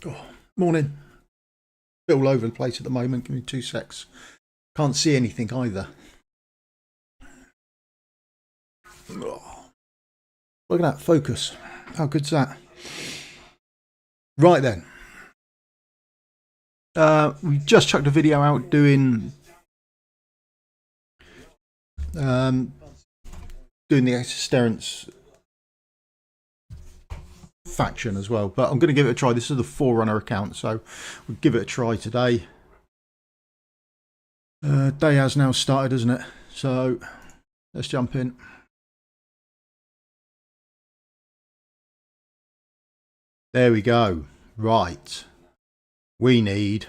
Oh, morning. Bit all over the place at the moment. Give me 2 secs. Can't see anything either. Oh, look at that focus. How good's that? Right then. We just chucked a video out doing the Esoterics faction as well, but I'm going to give it a try. This is the Forerunner account, so we'll give it a try today. Day has now started, isn't it? So let's jump in. There we go. Right. We need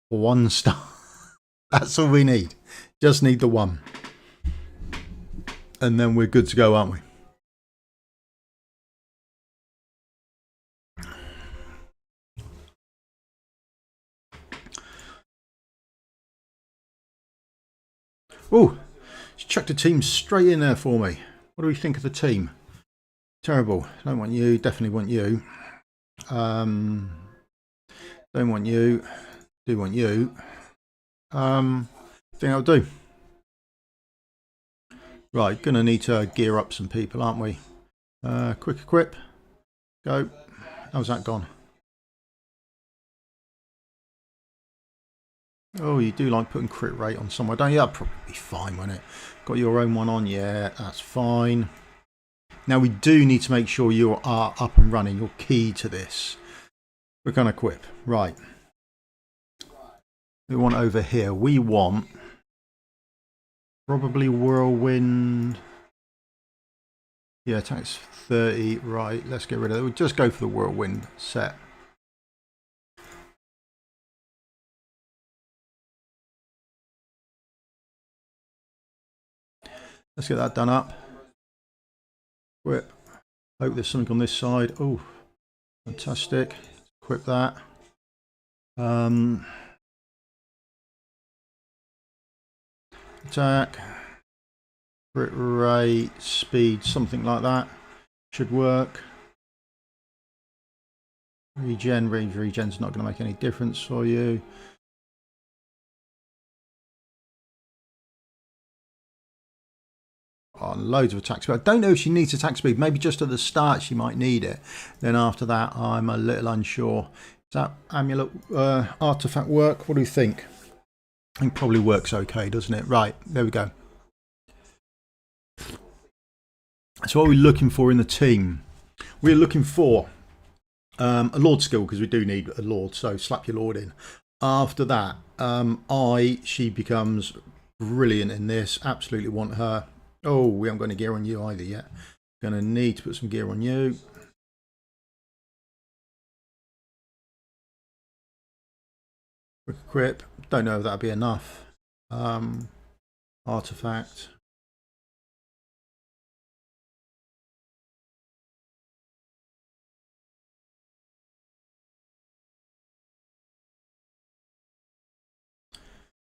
1 star. That's all we need. Just need the 1. And then we're good to go, aren't we? Oh, she chucked a team straight in there for me. What do we think of the team? Terrible. Don't want you. Definitely want you. Don't want you. Do want you. Think I'll do. Right, gonna need to gear up some people, aren't we? Quick equip. Go. How's that gone? Oh, you do like putting crit rate on somewhere, don't you? That'll probably be fine, won't it? Got your own one on? Yeah, that's fine. Now we do need to make sure you are up and running. You're key to this. We're going to equip. Right. We want over here. We want probably whirlwind. Yeah, attack's 30. Right, let's get rid of it. We'll just go for the whirlwind set. Let's get that done up. Equip. Hope there's something on this side. Oh, fantastic. Equip that. Attack. Crit rate, speed, something like that. Should work. Regen's not going to make any difference for you. Oh, loads of attack speed. I don't know if she needs attack speed. Maybe just at the start she might need it. Then after that, I'm a little unsure. Does that amulet artifact work? What do you think? I think probably works okay, doesn't it? Right, there we go. So what are we looking for in the team? We're looking for a Lord skill, because we do need a Lord. So slap your Lord in. After that, she becomes brilliant in this. Absolutely want her. Oh, we haven't got any gear on you either yet. Going to need to put some gear on you. Quick equip. Don't know if that'll be enough. Artifact.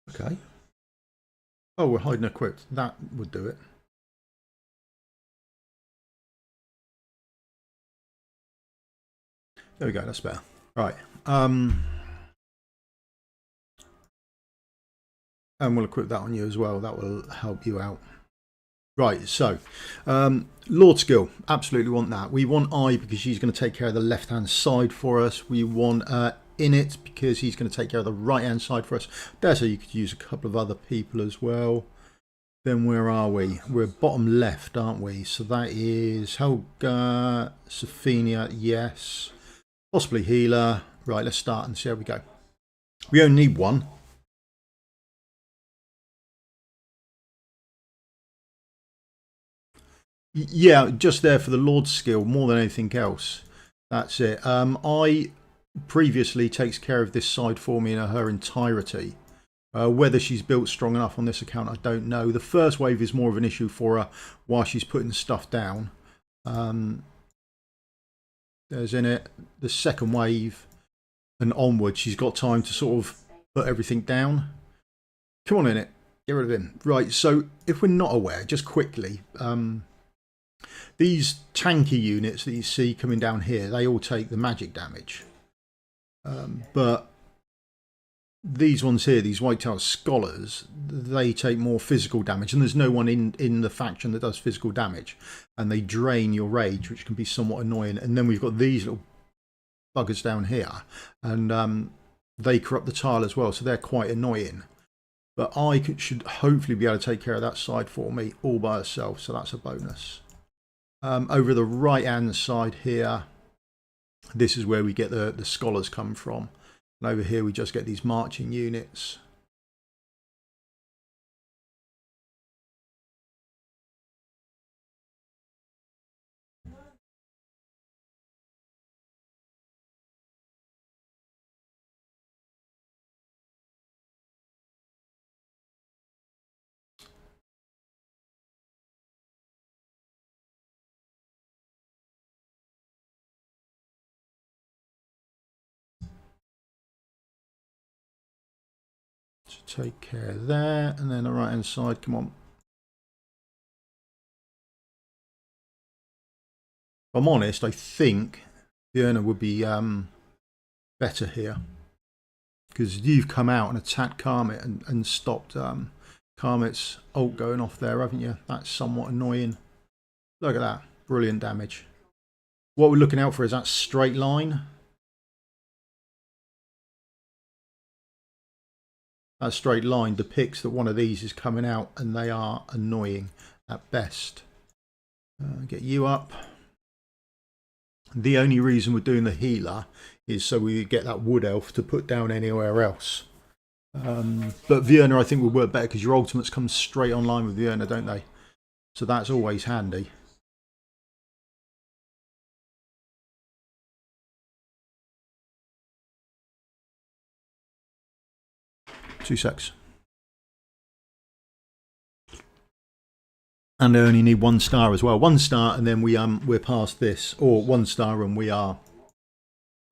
Okay. Oh, we're hiding equipped. That would do it. There we go, that's better. Right. And we'll equip that on you as well. That will help you out. Right, so Lord skill, absolutely want that. We want I because she's going to take care of the left hand side for us. We want in it because he's going to take care of the right hand side for us. There, so you could use a couple of other people as well. Then where are we? We're bottom left, aren't we? So that is Helga, Sophia, yes. Possibly healer. Right, let's start and see how we go. We only need 1. Yeah, just there for the Lord skill more than anything else. That's it. I previously takes care of this side for me in her entirety. Whether she's built strong enough on this account, I don't know. The first wave is more of an issue for her while she's putting stuff down. There's in it. The second wave and onward, she's got time to sort of put everything down. Come on in it. Get rid of him. Right, so if we're not aware, just quickly, these tanky units that you see coming down here, they all take the magic damage. But these ones here, these white-tailed scholars, they take more physical damage, and there's no one in the faction that does physical damage, and they drain your rage, which can be somewhat annoying. And then we've got these little buggers down here, and they corrupt the tile as well, so they're quite annoying. But should hopefully be able to take care of that side for me all by herself, so that's a bonus. Over the right hand side here, this is where we get the scholars come from. And over here we just get these marching units. To take care of there, and then the right hand side, come on. If I'm honest, I think Fiona would be better here, because you've come out and attacked Karmit and stopped Karmit's ult going off there, haven't you? That's somewhat annoying. Look at that, brilliant damage. What we're looking out for is that straight line. That straight line depicts that one of these is coming out, and they are annoying at best. Get you up. The only reason we're doing the healer is so we get that wood elf to put down anywhere else. But Vierna I think will work better because your ultimates come straight online with Vierna, don't they? So that's always handy. Two secs. And they only need 1 star as well. 1 star, and then we're past this, or 1 star, and we're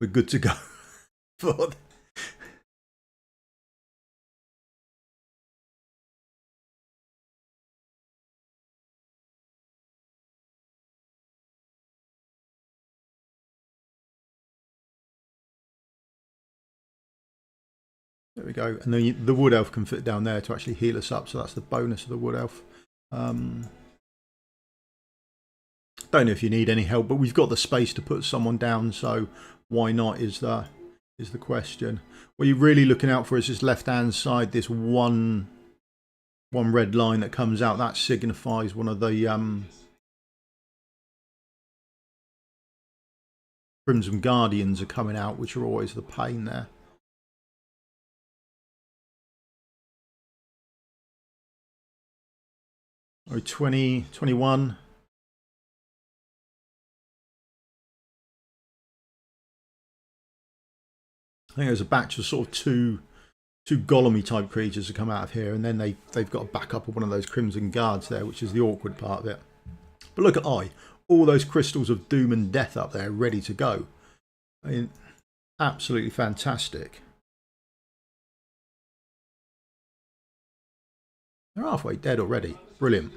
good to go. For there we go, and then the wood elf can fit down there to actually heal us up. So that's the bonus of the wood elf. Don't know if you need any help, but we've got the space to put someone down, so why not is the question. What you're really looking out for is this left hand side, this one red line that comes out. That signifies one of the Crimson Guardians are coming out, which are always the pain there. Oh, 20, 21. I think there's a batch of sort of two Golem-y type creatures to come out of here, and then they've got a backup of one of those Crimson Guards there, which is the awkward part of it. But look at all those crystals of doom and death up there ready to go. I mean, absolutely fantastic. They're halfway dead already. Brilliant.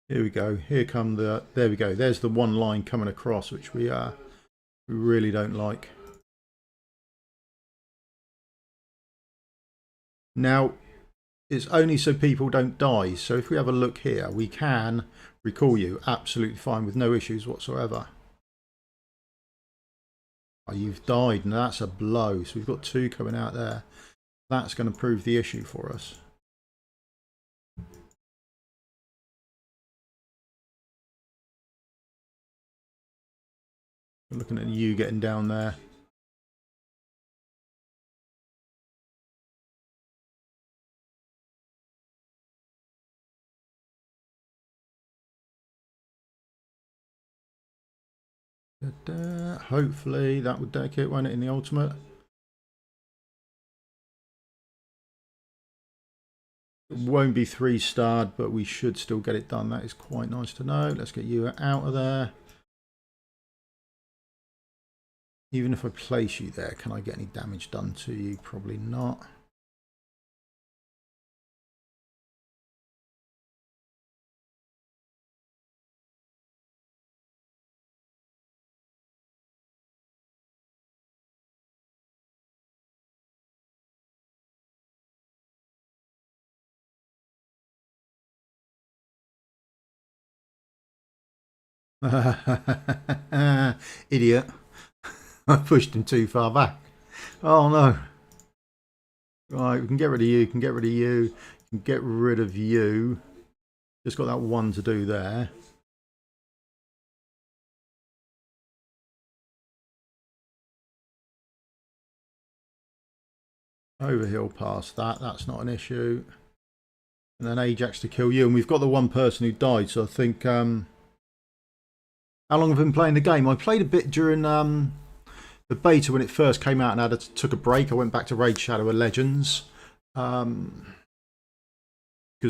Here we go. Here come the. There we go. There's the one line coming across, which we really don't like. Now, it's only so people don't die. So if we have a look here, we can recall you absolutely fine with no issues whatsoever. Oh, you've died, and that's a blow. So we've got 2 coming out there. That's going to prove the issue for us. We're looking at you getting down there. Hopefully that would dedicate, won't it, in the ultimate? It won't be 3-starred, but we should still get it done. That is quite nice to know. Let's get you out of there. Even if I place you there, can I get any damage done to you? Probably not. Idiot. I pushed him too far back. Oh no. Right, we can get rid of you, can get rid of you, can get rid of you. Just got that one to do there. Overhill past that, that's not an issue. And then Ajax to kill you. And we've got the one person who died, so I think... how long have I been playing the game? I played a bit during the beta when it first came out and took a break. I went back to Raid Shadow of Legends. Because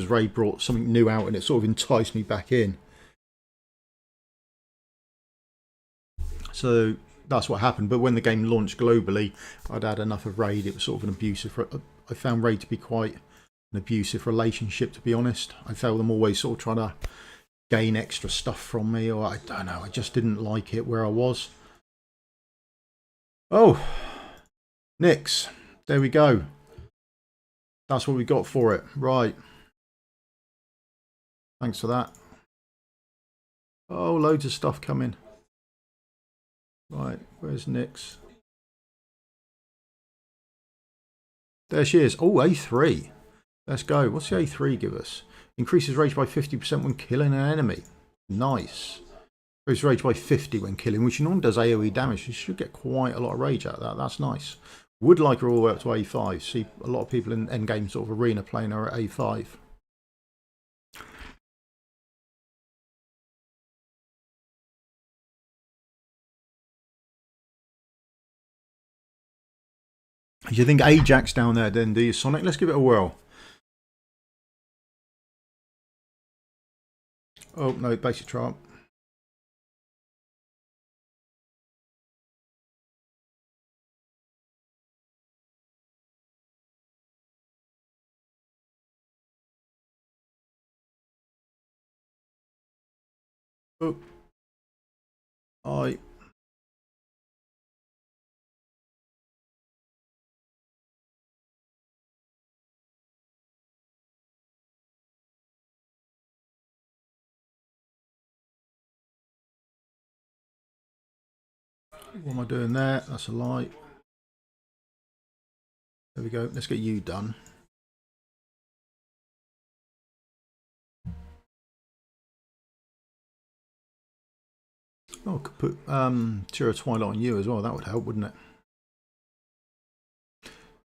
Raid brought something new out and it sort of enticed me back in. So that's what happened. But when the game launched globally, I'd had enough of Raid. It was sort of an abusive... I found Raid to be quite an abusive relationship, to be honest. I felt them always sort of trying to gain extra stuff from me, or I don't know, I just didn't like it where I was. Oh, Nix, there we go. That's what we got for it. Right. Thanks for that. Oh, loads of stuff coming. Right, where's Nix? There she is. Oh, A3. Let's go. What's the A3 give us? Increases rage by 50% when killing an enemy. Nice. Increases rage by 50 when killing, which normally does AoE damage. You should get quite a lot of rage out of that. That's nice. Would like her all the way up to A5. See a lot of people in endgame sort of arena playing her at A5. Do you think Ajax down there then, do you, Sonic? Let's give it a whirl. Oh, no, basic trial. Oh. What am I doing there? That's a lie. There we go. Let's get you done. Oh, I could put Tira Twilight on you as well. That would help, wouldn't it?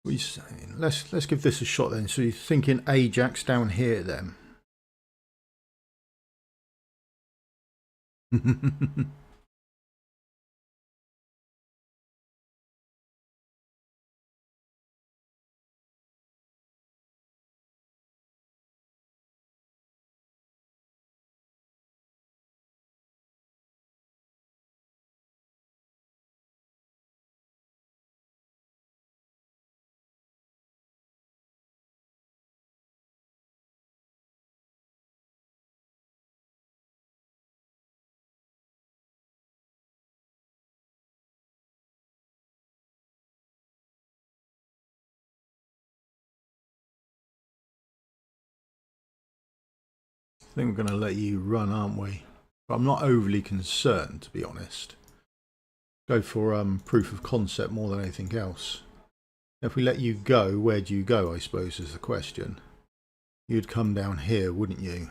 What are you saying? Let's give this a shot then. So you're thinking Ajax down here then? I think we're going to let you run, aren't we? But I'm not overly concerned, to be honest. Go for proof of concept more than anything else. If we let you go, where do you go, I suppose, is the question. You'd come down here, wouldn't you?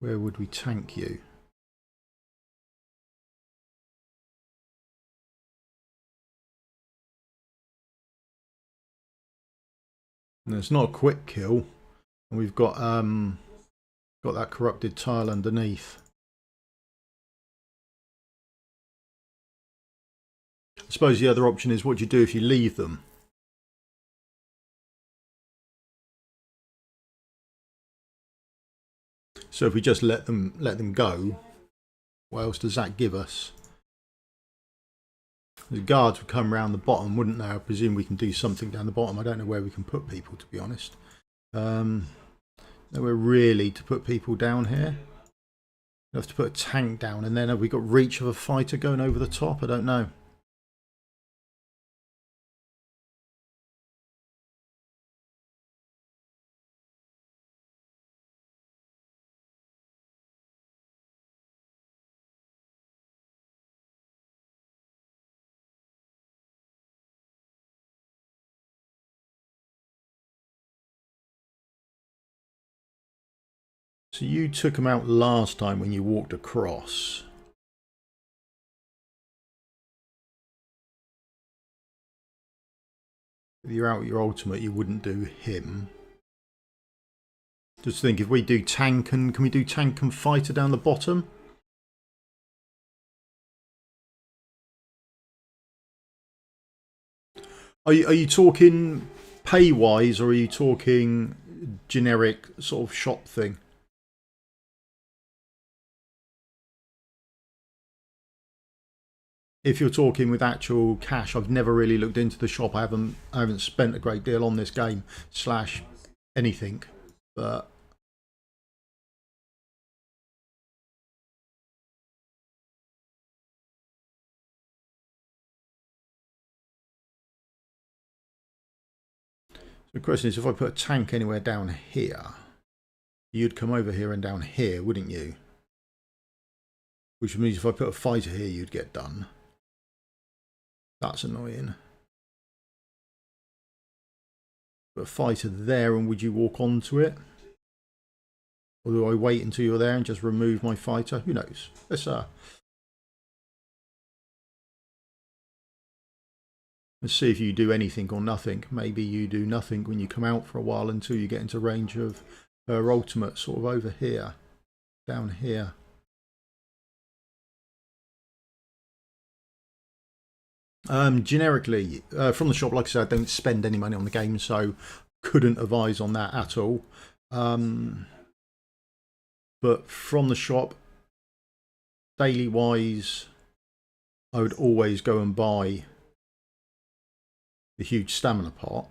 Where would we tank you? And it's not a quick kill. And we've got that corrupted tile underneath. I suppose the other option is what do you do if you leave them? So if we just let them go, what else does that give us? The guards would come around the bottom, wouldn't they? I presume we can do something down the bottom. I don't know where we can put people, to be honest. Nowhere really to put people down here. We have to put a tank down, and then have we got reach of a fighter going over the top? I don't know. So you took them out last time when you walked across. If you're out with your ultimate, you wouldn't do him. Just think, if we do tank and... Can we do tank and fighter down the bottom? Are you talking pay-wise, or are you talking generic sort of shop thing? If you're talking with actual cash, I've never really looked into the shop. I haven't spent a great deal on this game / anything, but the question is, if I put a tank anywhere down here, you'd come over here and down here, wouldn't you? Which means if I put a fighter here, you'd get done. That's annoying. Put a fighter there, and would you walk onto it? Or do I wait until you're there and just remove my fighter? Who knows? Let's see if you do anything or nothing. Maybe you do nothing when you come out for a while until you get into range of her ultimate, sort of over here, down here. Generically, from the shop, like I said, I don't spend any money on the game, so couldn't advise on that at all. But from the shop, daily wise, I would always go and buy the huge stamina pot.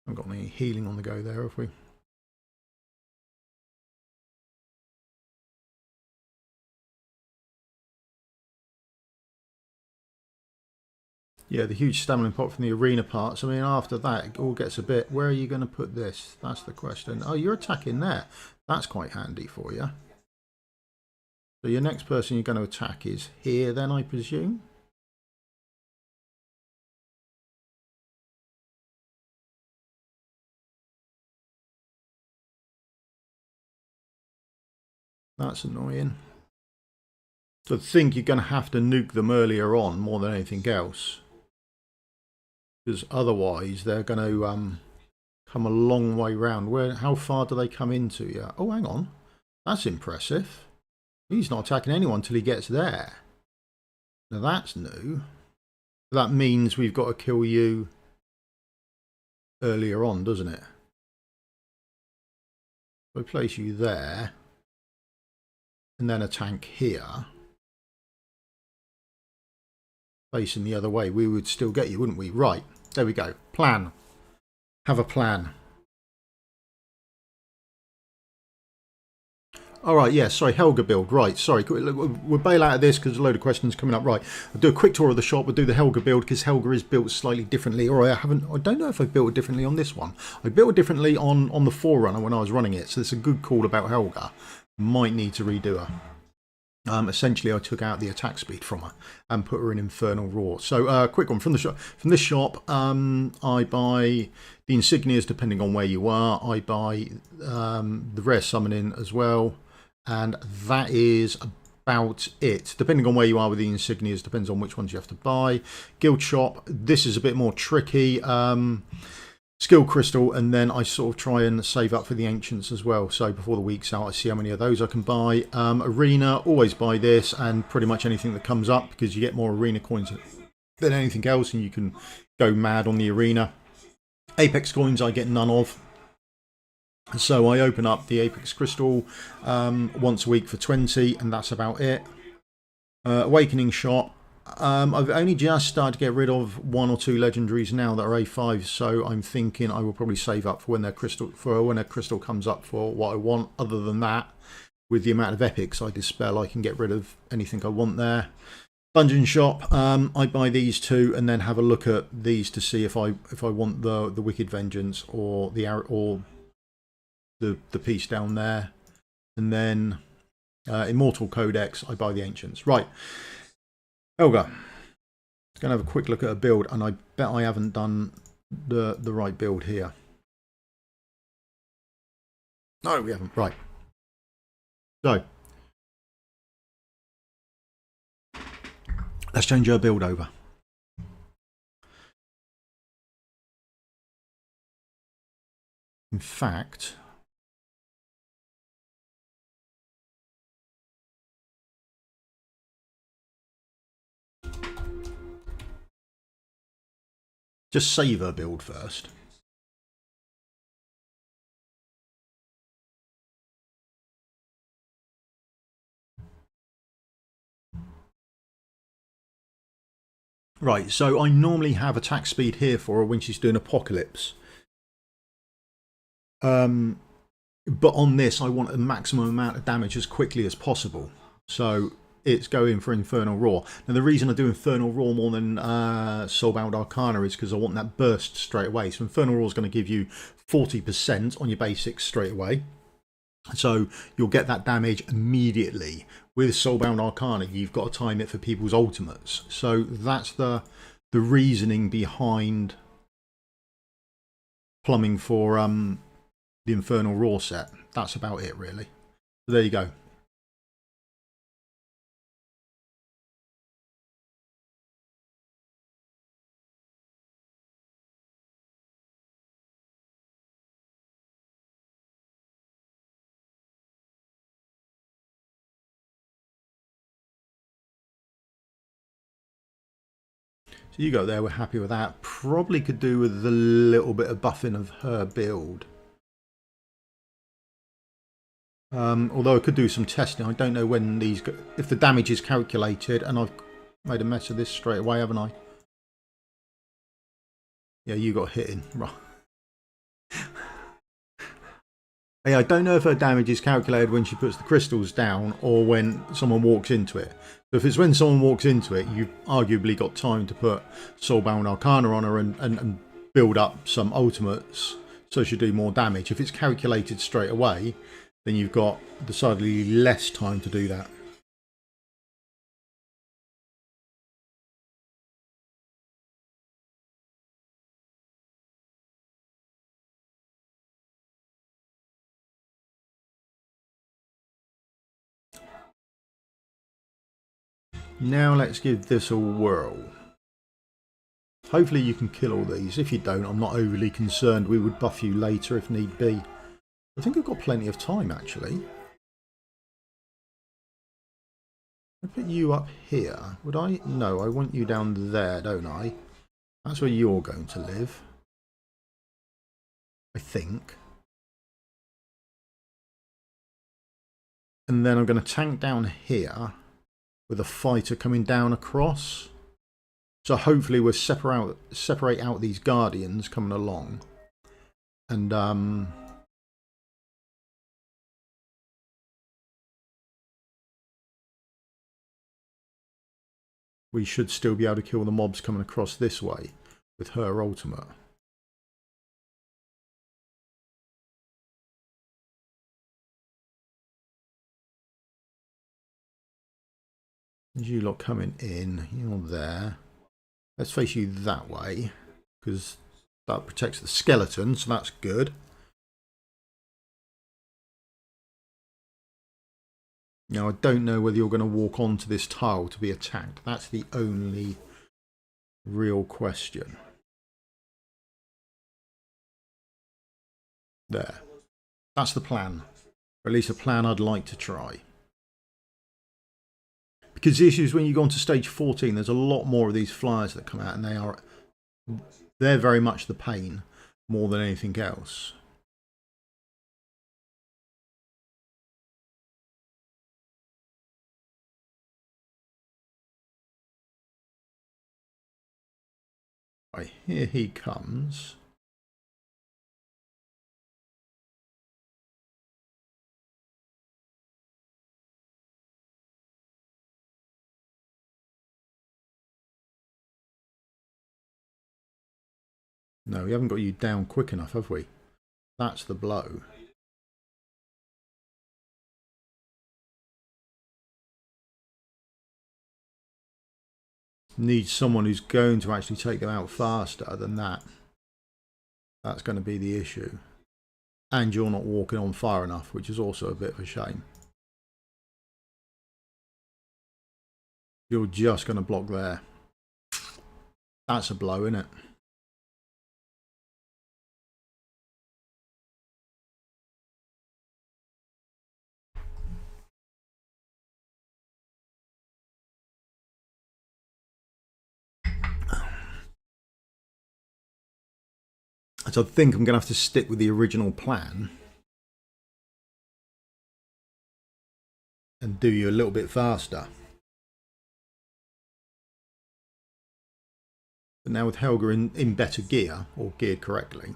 Haven't got any healing on the go there, have we? Yeah, the huge stamina pot from the arena parts. I mean, after that, it all gets a bit... Where are you going to put this? That's the question. Oh, you're attacking there. That's quite handy for you. So your next person you're going to attack is here then, I presume? That's annoying. So I think you're going to have to nuke them earlier on more than anything else. Because otherwise they're going to come a long way round. How far do they come into you? Oh, hang on. That's impressive. He's not attacking anyone till he gets there. Now that's new. That means we've got to kill you earlier on, doesn't it? If I place you there, and then a tank here, facing the other way, we would still get you, wouldn't we? Right, there we go. Plan. Have a plan. Alright, yeah, sorry, Helga build. Right, sorry. We'll bail out of this because there's a load of questions coming up. Right, I'll do a quick tour of the shop. We'll do the Helga build because Helga is built slightly differently. Or I don't know if I built it differently on this one. I built it differently on the Forerunner when I was running it. So it's a good call about Helga. Might need to redo her. Essentially, I took out the attack speed from her and put her in Infernal Roar. So, quick one from the shop. From this shop, I buy the insignias depending on where you are. I buy the rare summoning as well, and that is about it. Depending on where you are with the insignias, depends on which ones you have to buy. Guild shop. This is a bit more tricky. Skill crystal, and then I sort of try and save up for the ancients as well. So before the week's out, I see how many of those I can buy. Arena, always buy this and pretty much anything that comes up because you get more arena coins than anything else, and you can go mad on the arena. Apex coins I get none of. So I open up the Apex Crystal once a week for 20, and that's about it. Awakening Shot. I've only just started to get rid of 1 or 2 legendaries now that are A5, so I'm thinking I will probably save up for when their crystal comes up for what I want. Other than that, with the amount of epics I dispel, I can get rid of anything I want there. Dungeon Shop. I buy these 2 and then have a look at these to see if I want the Wicked Vengeance or the piece down there, and then Immortal Codex. I buy the Ancients. Right. Helga, going to have a quick look at a build, and I bet I haven't done the right build here. No, we haven't. Right. So let's change our build over. In fact, just save her build first. Right, so I normally have attack speed here for her when she's doing Apocalypse. But on this, I want a maximum amount of damage as quickly as possible. So it's going for Infernal Roar. Now, the reason I do Infernal Roar more than Soulbound Arcana is because I want that burst straight away. So Infernal Roar is going to give you 40% on your basics straight away. So you'll get that damage immediately. With Soulbound Arcana, you've got to time it for people's ultimates. So that's the reasoning behind plumbing for the Infernal Roar set. That's about it, really. So there you go. So you go there, we're happy with that. Probably could do with a little bit of buffing of her build. Although I could do some testing. I don't know when these, if the damage is calculated, and I've made a mess of this straight away, haven't I? Yeah, you got hit in. Right. Yeah, I don't know if her damage is calculated when she puts the crystals down or when someone walks into it. So if it's when someone walks into it, you've arguably got time to put Soulbound Arcana on her and build up some ultimates so she'll do more damage. If it's calculated straight away, then you've got decidedly less time to do that. Now let's give this a whirl. Hopefully you can kill all these. If you don't, I'm not overly concerned. We would buff you later if need be. I think I've got plenty of time, actually. I put you up here. Would I? No, I want you down there, don't I? That's where you're going to live. I think. And then I'm going to tank down here with a fighter coming down across. So hopefully we'll separate out these guardians coming along. And we should still be able to kill the mobs coming across this way with her ultimate. As you lot coming in, you're there. Let's face you that way, because that protects the skeleton, so that's good. Now, I don't know whether you're going to walk onto this tile to be attacked. That's the only real question. There. That's the plan. Or at least a plan I'd like to try. Because the issue is when you go on to stage 14, there's a lot more of these flyers that come out, and they're very much the pain more than anything else. Right, here he comes. No, we haven't got you down quick enough, have we? That's the blow. Need someone who's going to actually take them out faster than that. That's going to be the issue. And you're not walking on far enough, which is also a bit of a shame. You're just going to block there. That's a blow, isn't it? So I think I'm going to have to stick with the original plan and do you a little bit faster. But now with Helga in better gear, or geared correctly,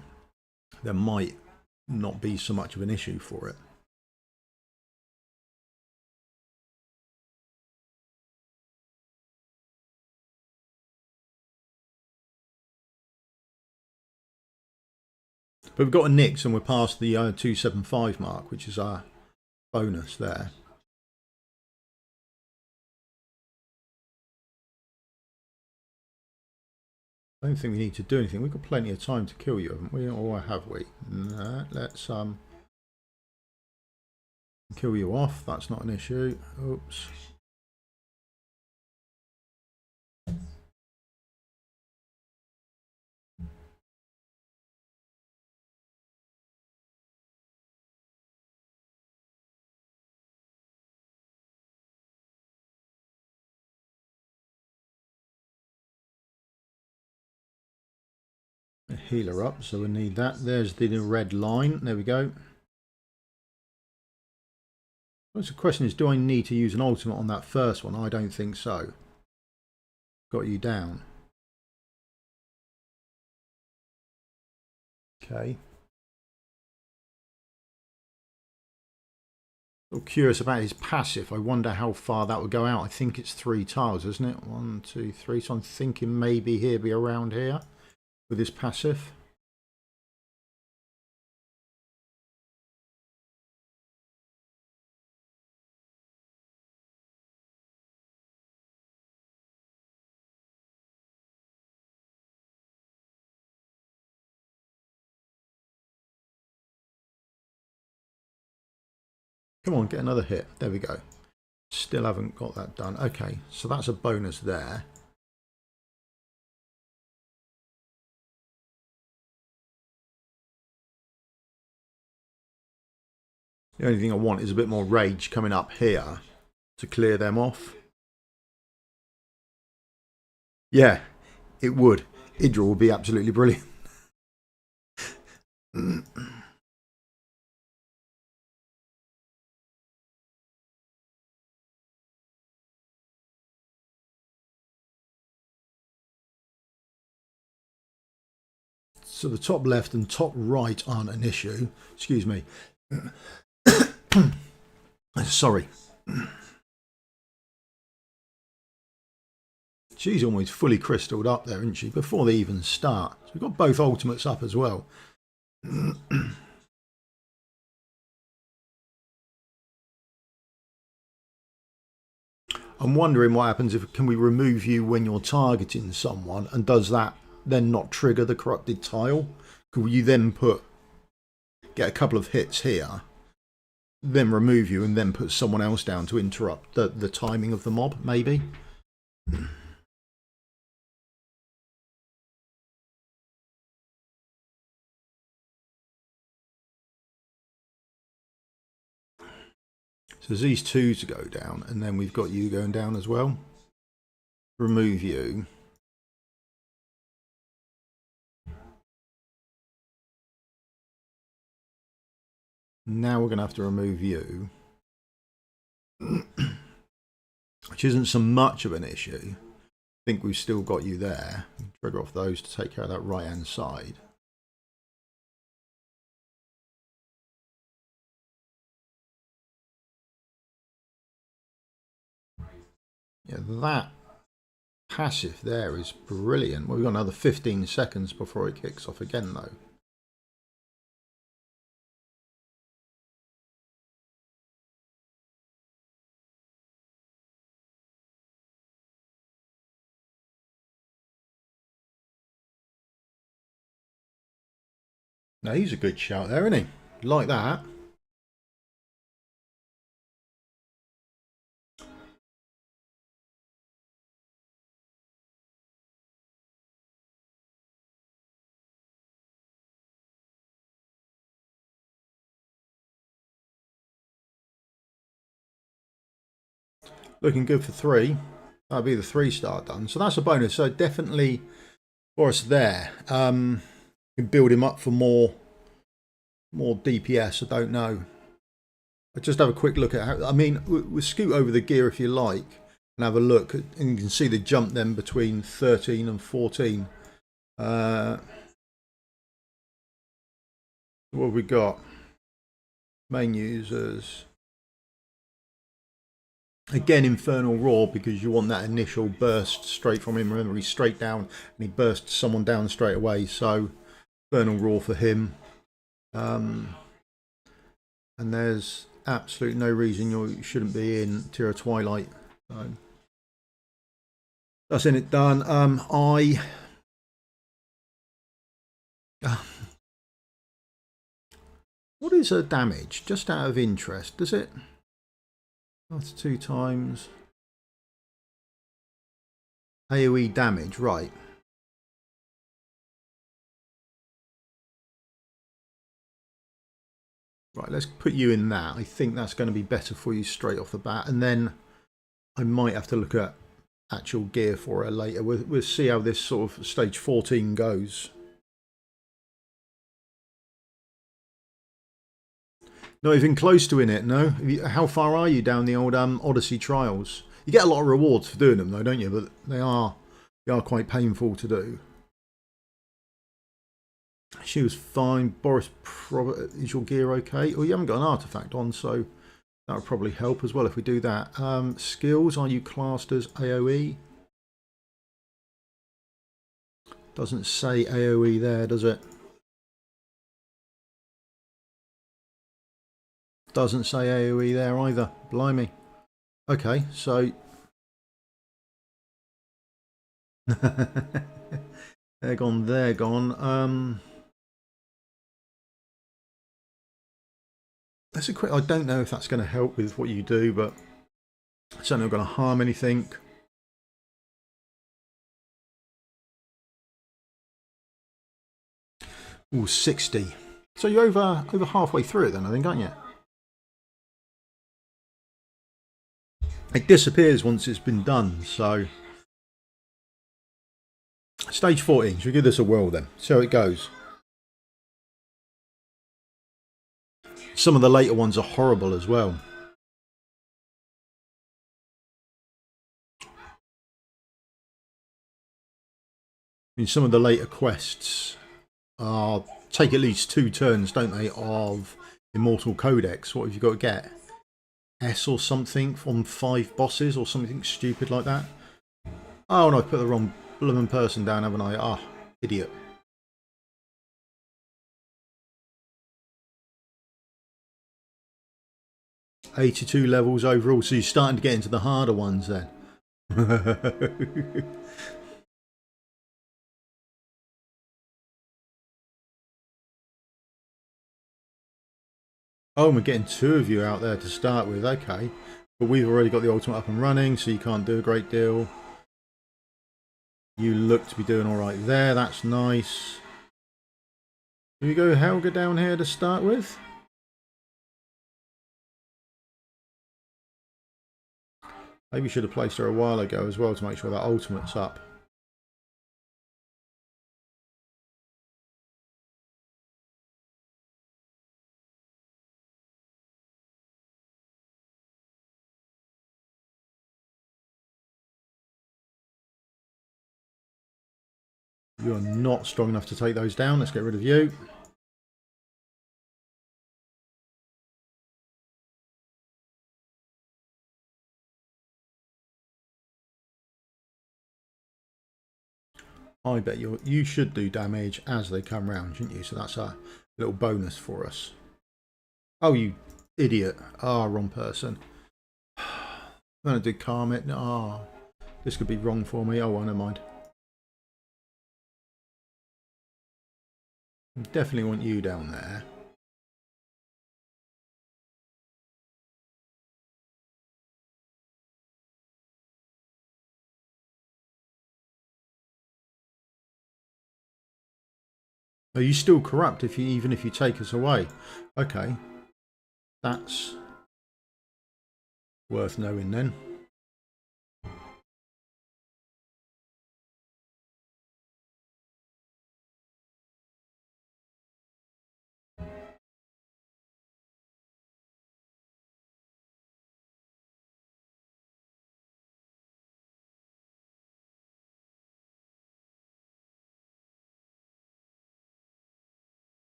there might not be so much of an issue for it. But we've got a nix and we're past the 275 mark, which is our bonus there. I don't think we need to do anything. We've got plenty of time to kill you, haven't we? Or have we? No, let's kill you off. That's not an issue. Oops. Healer up, so we need that. There's the red line. There we go. So the question is, do I need to use an ultimate on that first one? I don't think so. Got you down. Okay. I'm curious about his passive. I wonder how far that would go out. I think it's 3 tiles, isn't it? 1, 2, 3. So I'm thinking maybe he'll be around here with his passive. Come on, get another hit. There we go. Still haven't got that done. Okay, so that's a bonus there. The only thing I want is a bit more rage coming up here to clear them off. Yeah, it would. Idra would be absolutely brilliant. So the top left and top right aren't an issue. Excuse me. Sorry. She's almost fully crystalled up there, isn't she, before they even start. So we've got both ultimates up as well. I'm wondering what happens if can we remove you when you're targeting someone, and does that then not trigger the corrupted tile? Could you then get a couple of hits here, then remove you and then put someone else down to interrupt the timing of the mob, maybe? So there's these 2 to go down, and then we've got you going down as well. Remove you. Now we're going to have to remove you, which isn't so much of an issue. think we've still got you there. Trigger off those to take care of that right hand side. Yeah, that passive there is brilliant. Well, we've got another 15 seconds before it kicks off again though. Now he's a good shout there, isn't he? Like that. Looking good for 3. That'll be the 3-star done. So that's a bonus. So definitely for us there. Can build him up for more DPS. I don't know. I'll just have a quick look at how. I mean, we'll scoot over the gear if you like and have a look, and you can see the jump then between 13 and 14. What have we got? Main users. Again, Infernal Roar, because you want that initial burst straight from him. Remember, he's straight down and he bursts someone down straight away. So, Infernal Roar for him. And there's absolutely no reason you shouldn't be in Tear of Twilight. So, that's in it done. What is her damage? Just out of interest, does it? That's 2 times. AoE damage, right. Right, let's put you in that. I think that's going to be better for you straight off the bat. And then I might have to look at actual gear for her later. We'll see how this sort of stage 14 goes. Not even close to in it, no? How far are you down the old Odyssey trials? You get a lot of rewards for doing them though, don't you? But they are quite painful to do. She was fine. Boris, is your gear okay? Oh, you haven't got an artifact on, so that would probably help as well if we do that. Skills, are you classed as AoE? Doesn't say AoE there, does it? Doesn't say AoE there either. Blimey. Okay, so... they're gone, they're gone. That's a quick... I don't know if that's going to help with what you do, but it's certainly not going to harm anything. Ooh, 60. So you're over halfway through it then, I think, aren't you? It disappears once it's been done, so... Stage 14, should we give this a whirl then? See how it goes. Some of the later ones are horrible as well. I mean, some of the later quests take at least 2 turns, don't they, of Immortal Codex. What have you got to get? S or something from 5 bosses or something stupid like that. Oh, no, I put the wrong blooming person down, haven't I? Ah, idiot. $82 levels overall, so you're starting to get into the harder ones then. Oh, we're getting 2 of you out there to start with, okay. But we've already got the ultimate up and running, so you can't do a great deal. You look to be doing alright there, that's nice. Here we go, Helga down here to start with. Maybe should have placed her a while ago as well to make sure that ultimate's up. You're not strong enough to take those down. Let's get rid of you. I bet you should do damage as they come round, shouldn't you? So that's a little bonus for us. Oh, you idiot. Ah, wrong person. I'm going to do calm it. Ah, this could be wrong for me. Oh, well, never mind. Definitely want you down there. Are you still corrupt even if you take us away? Okay. That's worth knowing then.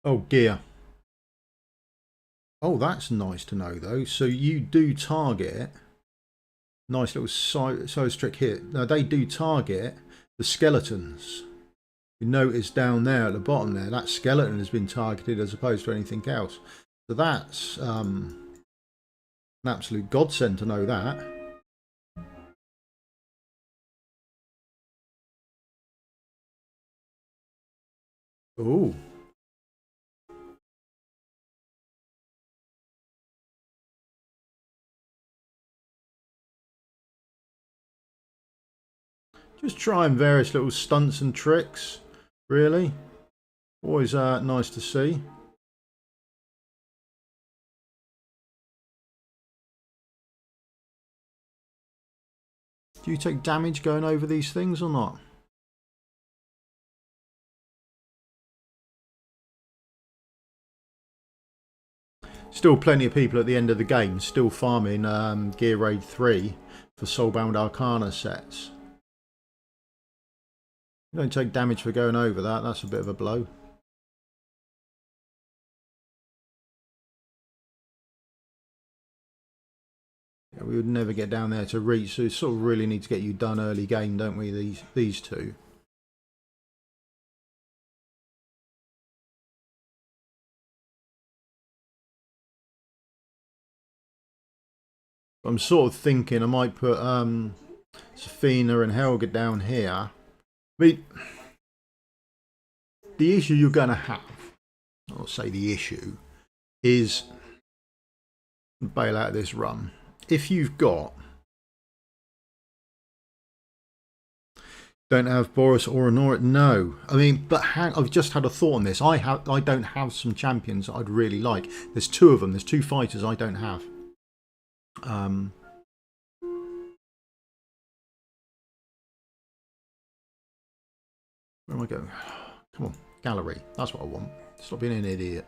Oh, gear. Oh, that's nice to know though. So you do target. Nice little side trick here. Now they do target the skeletons. You notice down there at the bottom there, that skeleton has been targeted as opposed to anything else. So that's an absolute godsend to know that. Ooh. Just trying various little stunts and tricks, really. Always nice to see. Do you take damage going over these things or not? Still plenty of people at the end of the game still farming Gear Raid 3 for Soulbound Arcana sets. You don't take damage for going over that, that's a bit of a blow. Yeah, we would never get down there to reach, so we sort of really need to get you done early game, don't we, these two? I'm sort of thinking I might put Safina and Helga down here. I mean, the issue you're going to have, I'll say the issue, is bail out of this run. If you've got, don't have Boris or Honora, no. I mean, but I've just had a thought on this. I don't have some champions that I'd really like. There's two of them. There's two fighters I don't have. Where am I going? Come on, gallery. That's what I want. Stop being an idiot.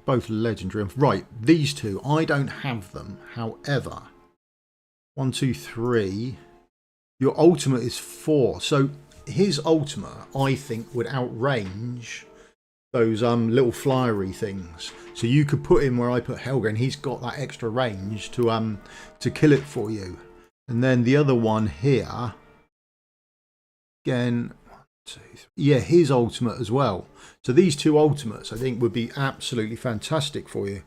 Both legendary. Right, these two, I don't have them. However, 1, 2, 3. Your ultimate is 4. So his ultimate, I think, would outrange those little flyery things. So you could put him where I put Helga, and he's got that extra range to kill it for you. And then the other one here, again, 1, 2, 3. Yeah, his ultimate as well. So these two ultimates, I think, would be absolutely fantastic for you.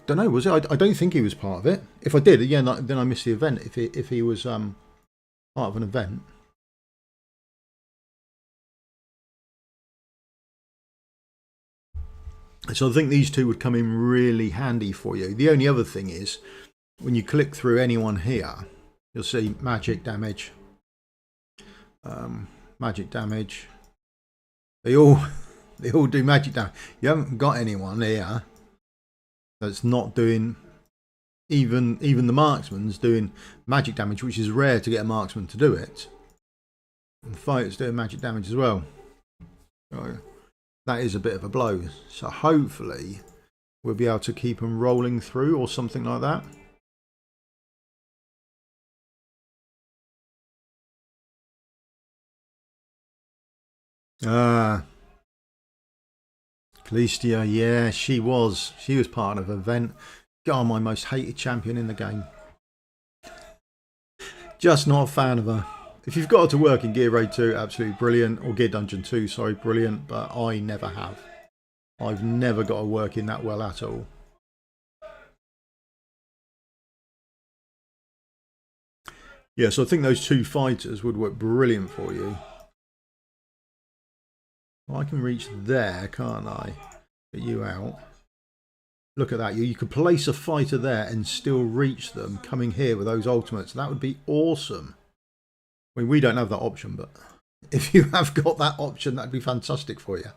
Don't know, was it? I don't think he was part of it. If I did, yeah, then I missed the event. If he was part of an event. So I think these two would come in really handy for you. The only other thing is, when you click through anyone here, you'll see magic damage. Magic damage. They all do magic damage. You haven't got anyone here that's not doing even the marksman's doing magic damage, which is rare to get a marksman to do it. And the fighter's doing magic damage as well. So that is a bit of a blow. So hopefully we'll be able to keep them rolling through or something like that. Calistia, yeah, she was part of an event. God, my most hated champion in the game. Just not a fan of her. If you've got her to work in Gear Raid 2, absolutely brilliant. Or Gear Dungeon 2, sorry, brilliant. But I never have. I've never got her working that well at all. Yeah, so I think those two fighters would work brilliant for you. Well, I can reach there, can't I? Get you out. Look at that. You could place a fighter there and still reach them coming here with those ultimates. That would be awesome. I mean, we don't have that option, but if you have got that option, that'd be fantastic for you.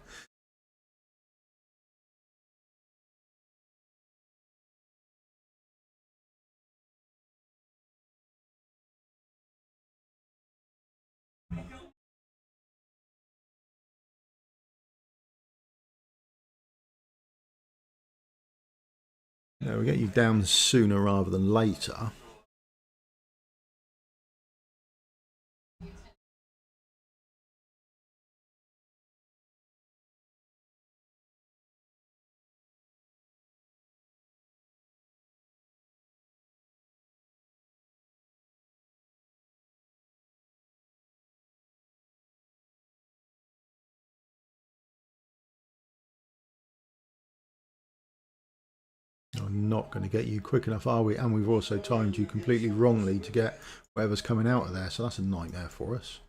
Yeah, we'll get you down sooner rather than later. I'm not going to get you quick enough, are we? And we've also timed you completely wrongly to get whatever's coming out of there. So that's a nightmare for us.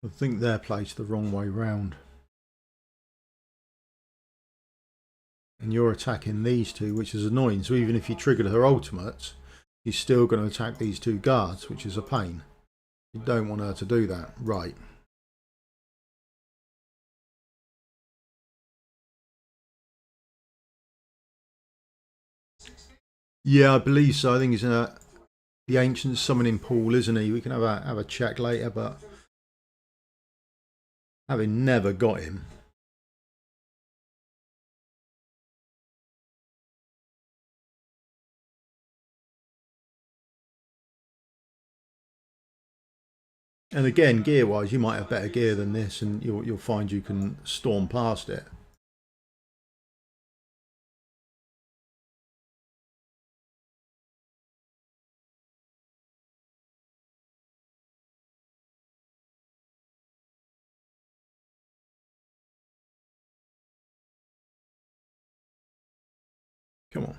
I think they're placed the wrong way round. And you're attacking these two, which is annoying. So even if you triggered her ultimate, she's still going to attack these two guards, which is a pain. You don't want her to do that. Right. Yeah, I believe so. I think he's in the ancient summoning pool, isn't he? We can have a check later, but having never got him. And again, gear-wise, you might have better gear than this, and you'll find you can storm past it. Come on.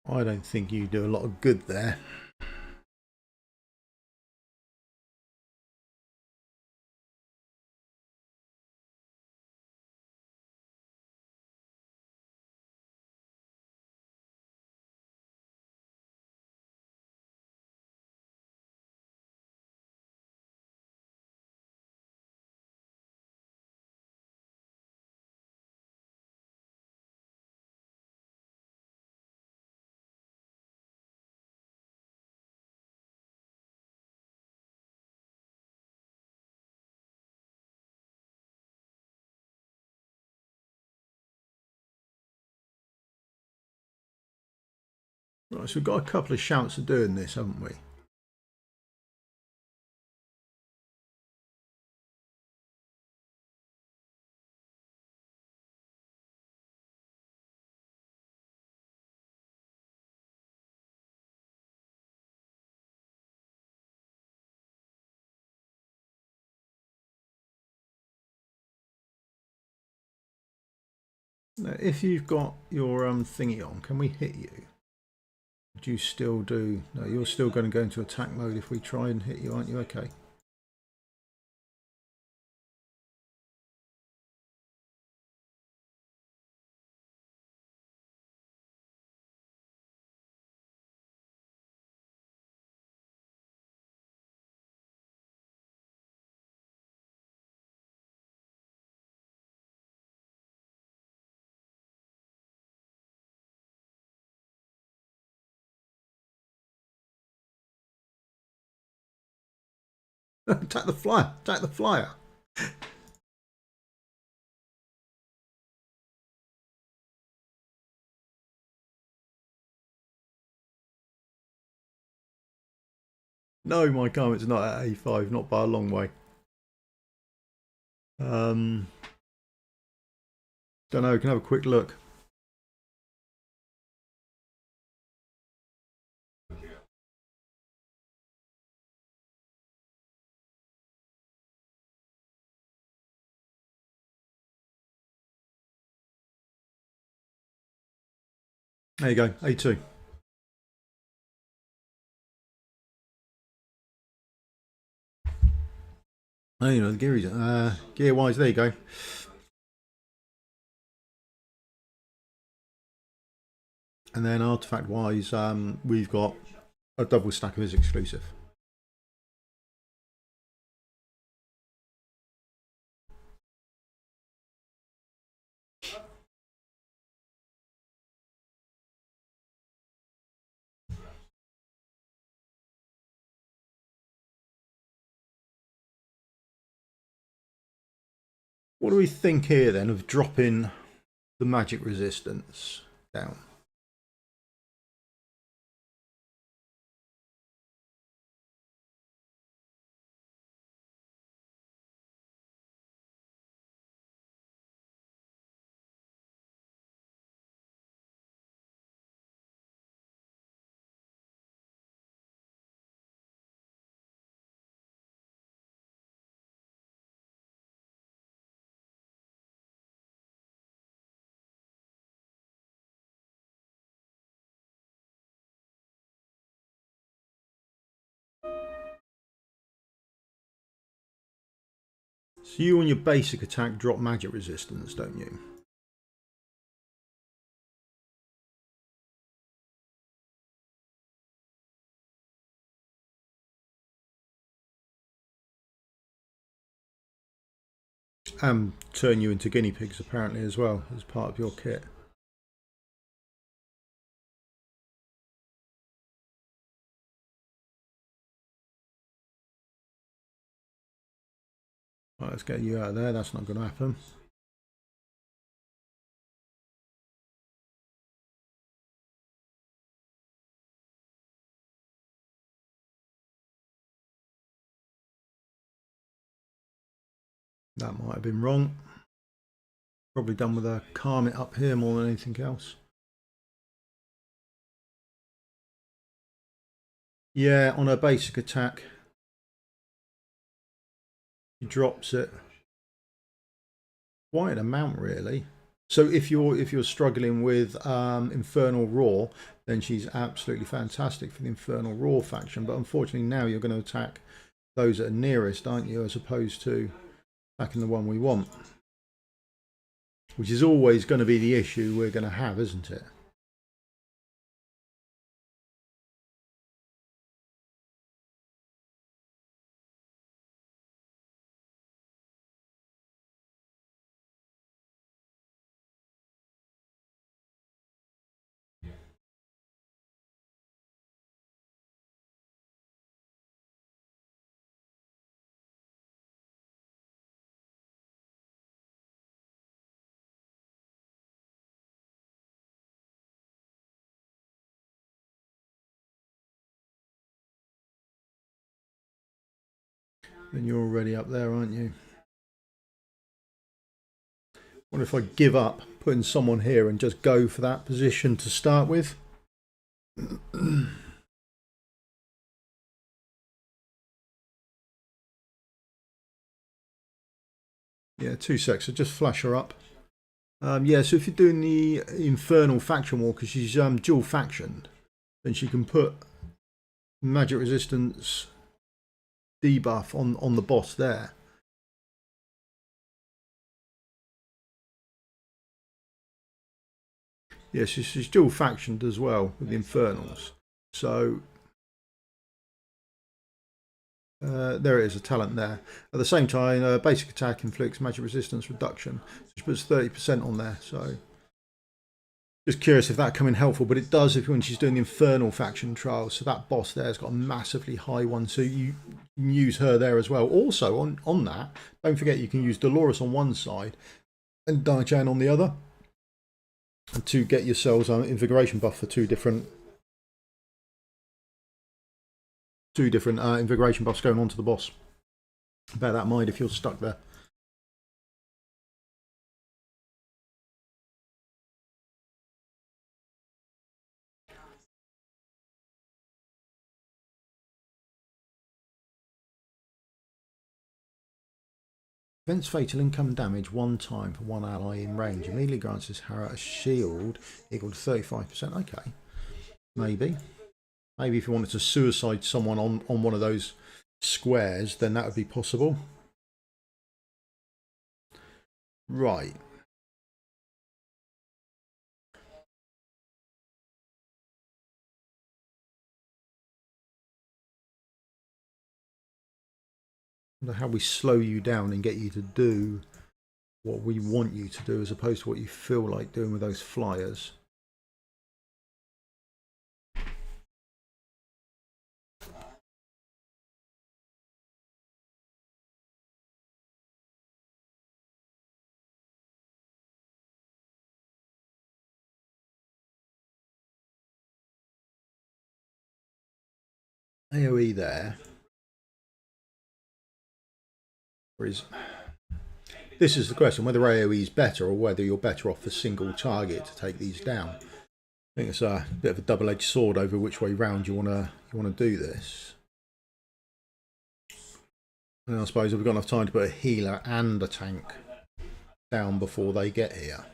I don't think you do a lot of good there. Right, so we've got a couple of shouts of doing this, haven't we? Now, if you've got your thingy on, can we hit you? Do you still do? No, you're still going to go into attack mode if we try and hit you, aren't you? Okay. Attack the flyer! Attack the flyer! No, my garment's not at A5, not by a long way. Don't know, can have a quick look. There you go, A2. Oh, you know, the gear wise, there you go. And then artifact wise, we've got a double stack of his exclusive. What do we think here then of dropping the magic resistance down? So you on your basic attack drop magic resistance, don't you? And turn you into guinea pigs apparently as well as part of your kit. Right, let's get you out of there. That's not going to happen. That might have been wrong. Probably done with a calm it up here more than anything else. Yeah, on her basic attack, he drops it. Quite an amount, really. So if you're struggling with Infernal Roar, then she's absolutely fantastic for the Infernal Roar faction. But unfortunately, now you're going to attack those that are nearest, aren't you, as opposed to attacking the one we want, which is always going to be the issue we're going to have, isn't it? And you're already up there, aren't you? What if I give up putting someone here and just go for that position to start with? Yeah, 2 secs. So just flash her up. Yeah, so if you're doing the Infernal Faction War, because she's dual factioned, then she can put magic resistance debuff on the boss there. Yes, she's dual factioned as well with the Infernals. So there it is, a talent there. At the same time, basic attack inflicts magic resistance reduction. So she puts 30% on there. So just curious if that come in helpful, but it does if when she's doing the Infernal Faction trials. So that boss there's got a massively high one, so you can use her there as well. Also on that, don't forget you can use Dolores on one side and Dai-Chan on the other to get yourselves an invigoration buff for two different invigoration buffs going on to the boss. Bear that in mind if you're stuck there. Prevents fatal income damage one time for one ally in range. Immediately grants this Hera a shield equal to 35%. Okay. Maybe. Maybe if you wanted to suicide someone on one of those squares, then that would be possible. Right. How we slow you down and get you to do what we want you to do as opposed to what you feel like doing with those flyers. AoE there. This is the question, whether AoE is better or whether you're better off a single target to take these down. I think it's a bit of a double-edged sword over which way round you wanna do this. And I suppose we've got enough time to put a healer and a tank down before they get here.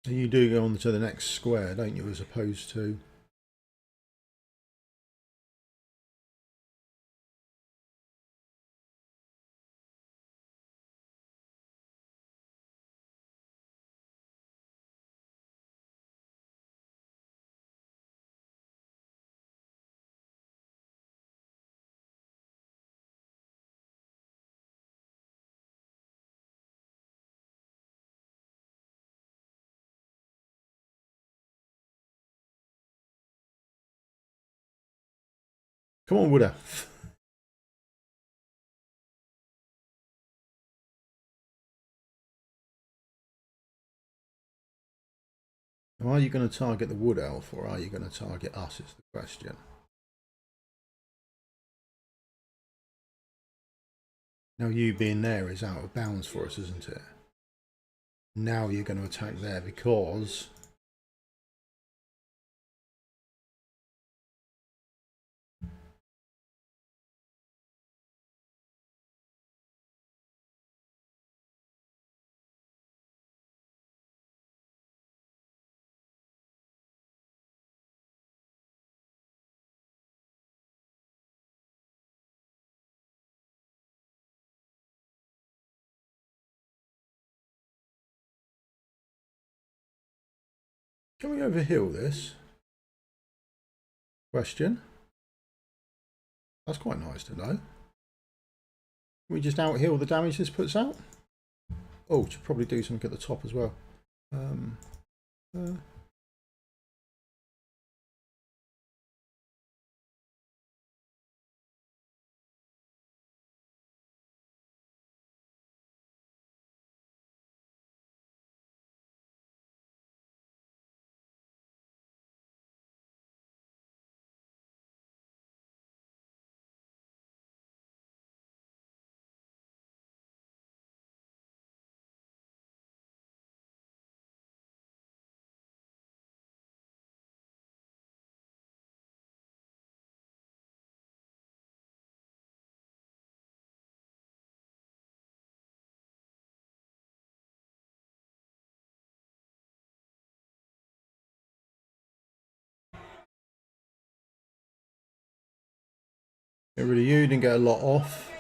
You do go on to the next square, don't you, as opposed to... Come on, Wood Elf. Are you going to target the Wood Elf or are you going to target us is the question. Now you being there is out of bounds for us, isn't it? Now you're going to attack there because... Can we overheal this? Question. That's quite nice to know. Can we just out-heal the damage this puts out? Oh, should probably do something at the top as well. Get rid of you, didn't get a lot off.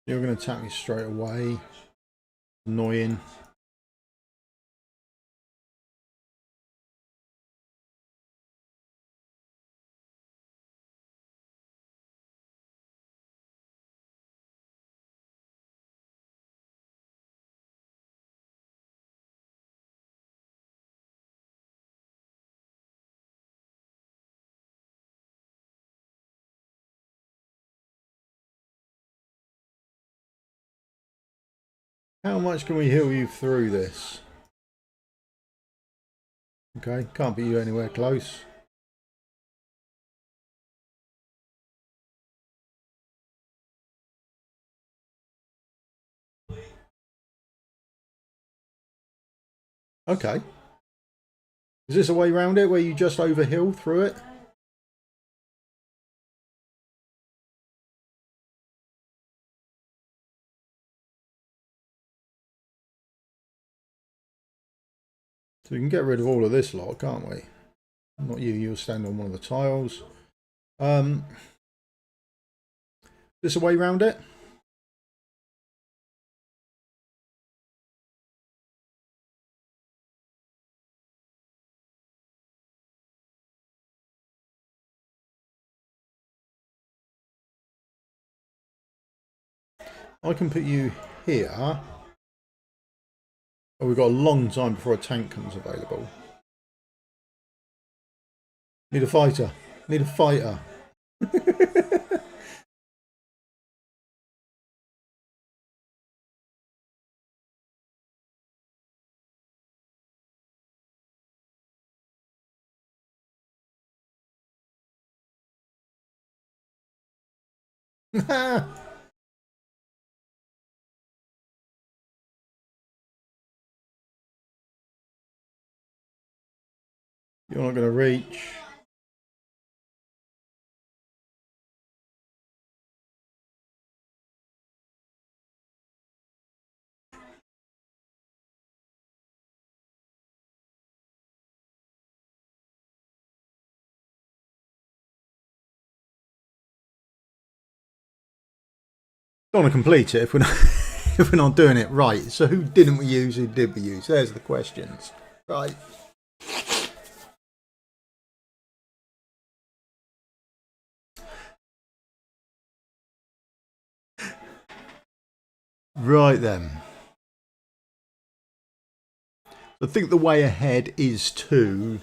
You're going to attack me straight away. Annoying. How much can we heal you through this? Okay, can't be you anywhere close. Okay. Is this a way around it where you just overheal through it? So we can get rid of all of this lot, can't we? Not you, you'll stand on one of the tiles. Is this a way around it? I can put you here. Oh, we've got a long time before a tank comes available. Need a fighter. Need a fighter. You're not going to reach. Don't want to complete it if we're not, if we're not doing it right. So who didn't we use? Who did we use? There's the questions. Right. Right then. I think the way ahead is to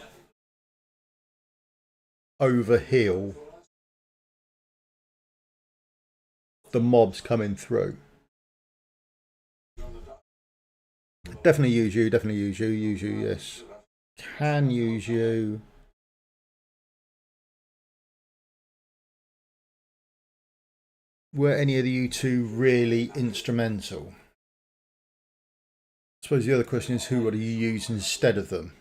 overheal the mobs coming through. Definitely use you, use you, yes. Can use you. Were any of you two really instrumental? I suppose the other question is, who would you use instead of them?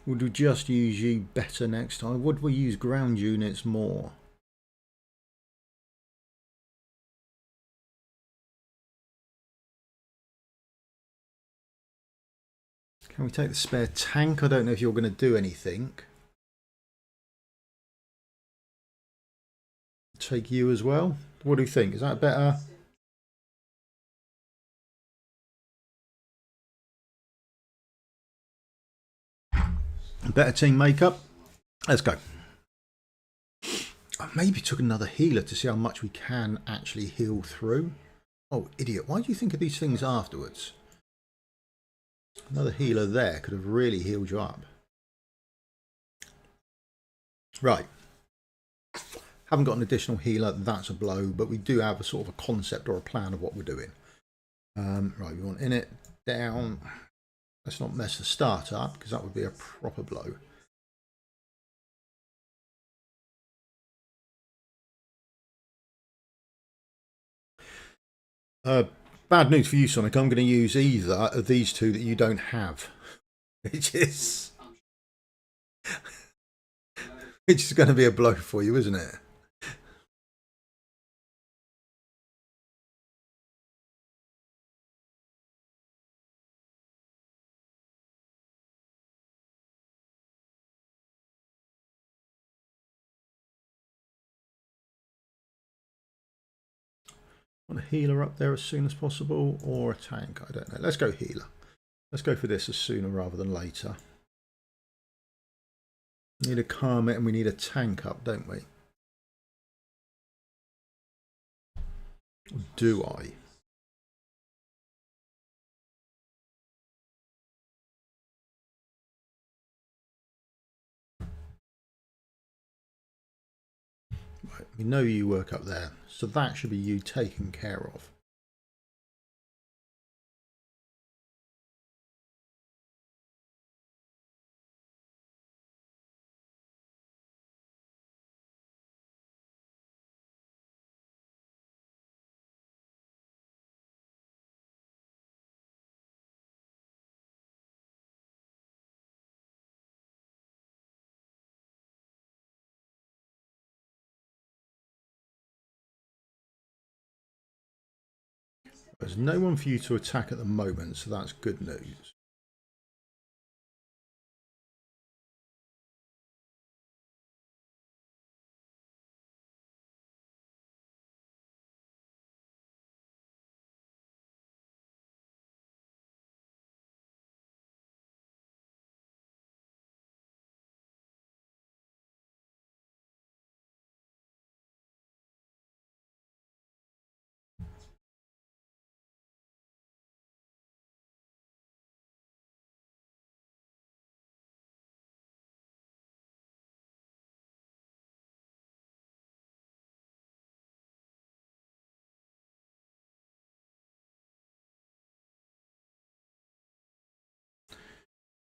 Would we just use you better next time? Would we use ground units more? Can we take the spare tank? I don't know if you're going to do anything. Take you as well. What do you think? Is that better? Better team makeup. Let's go. I maybe took another healer to see how much we can actually heal through. Oh, idiot. Why do you think of these things afterwards? Another healer there could have really healed you up. Right. Haven't got an additional healer. That's a blow. But we do have a sort of a concept or a plan of what we're doing. Right, we want in it. down. Let's not mess the start up because that would be a proper blow. Bad news for you, Sonic. I'm going to use either of these two that you don't have, which is going to be a blow for you, isn't it? Want a healer up there as soon as possible, or a tank? I don't know. Let's go healer. Let's go for this as sooner rather than later. We need a Karmit and we need a tank up, don't we? Or do I? Right, we know you work up there, so that should be you taken care of. There's no one for you to attack at the moment, so that's good news.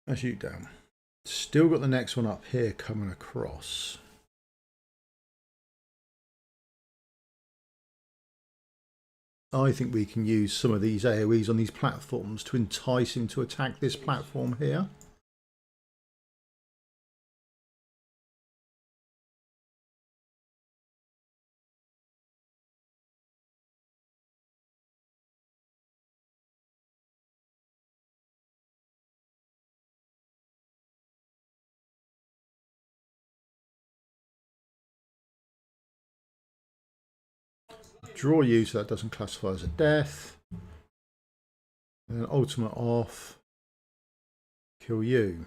That's you down. Still got the next one up here coming across. I think we can use some of these AoEs on these platforms to entice him to attack this platform here. Draw you, so that doesn't classify as a death. And then ultimate off. Kill you.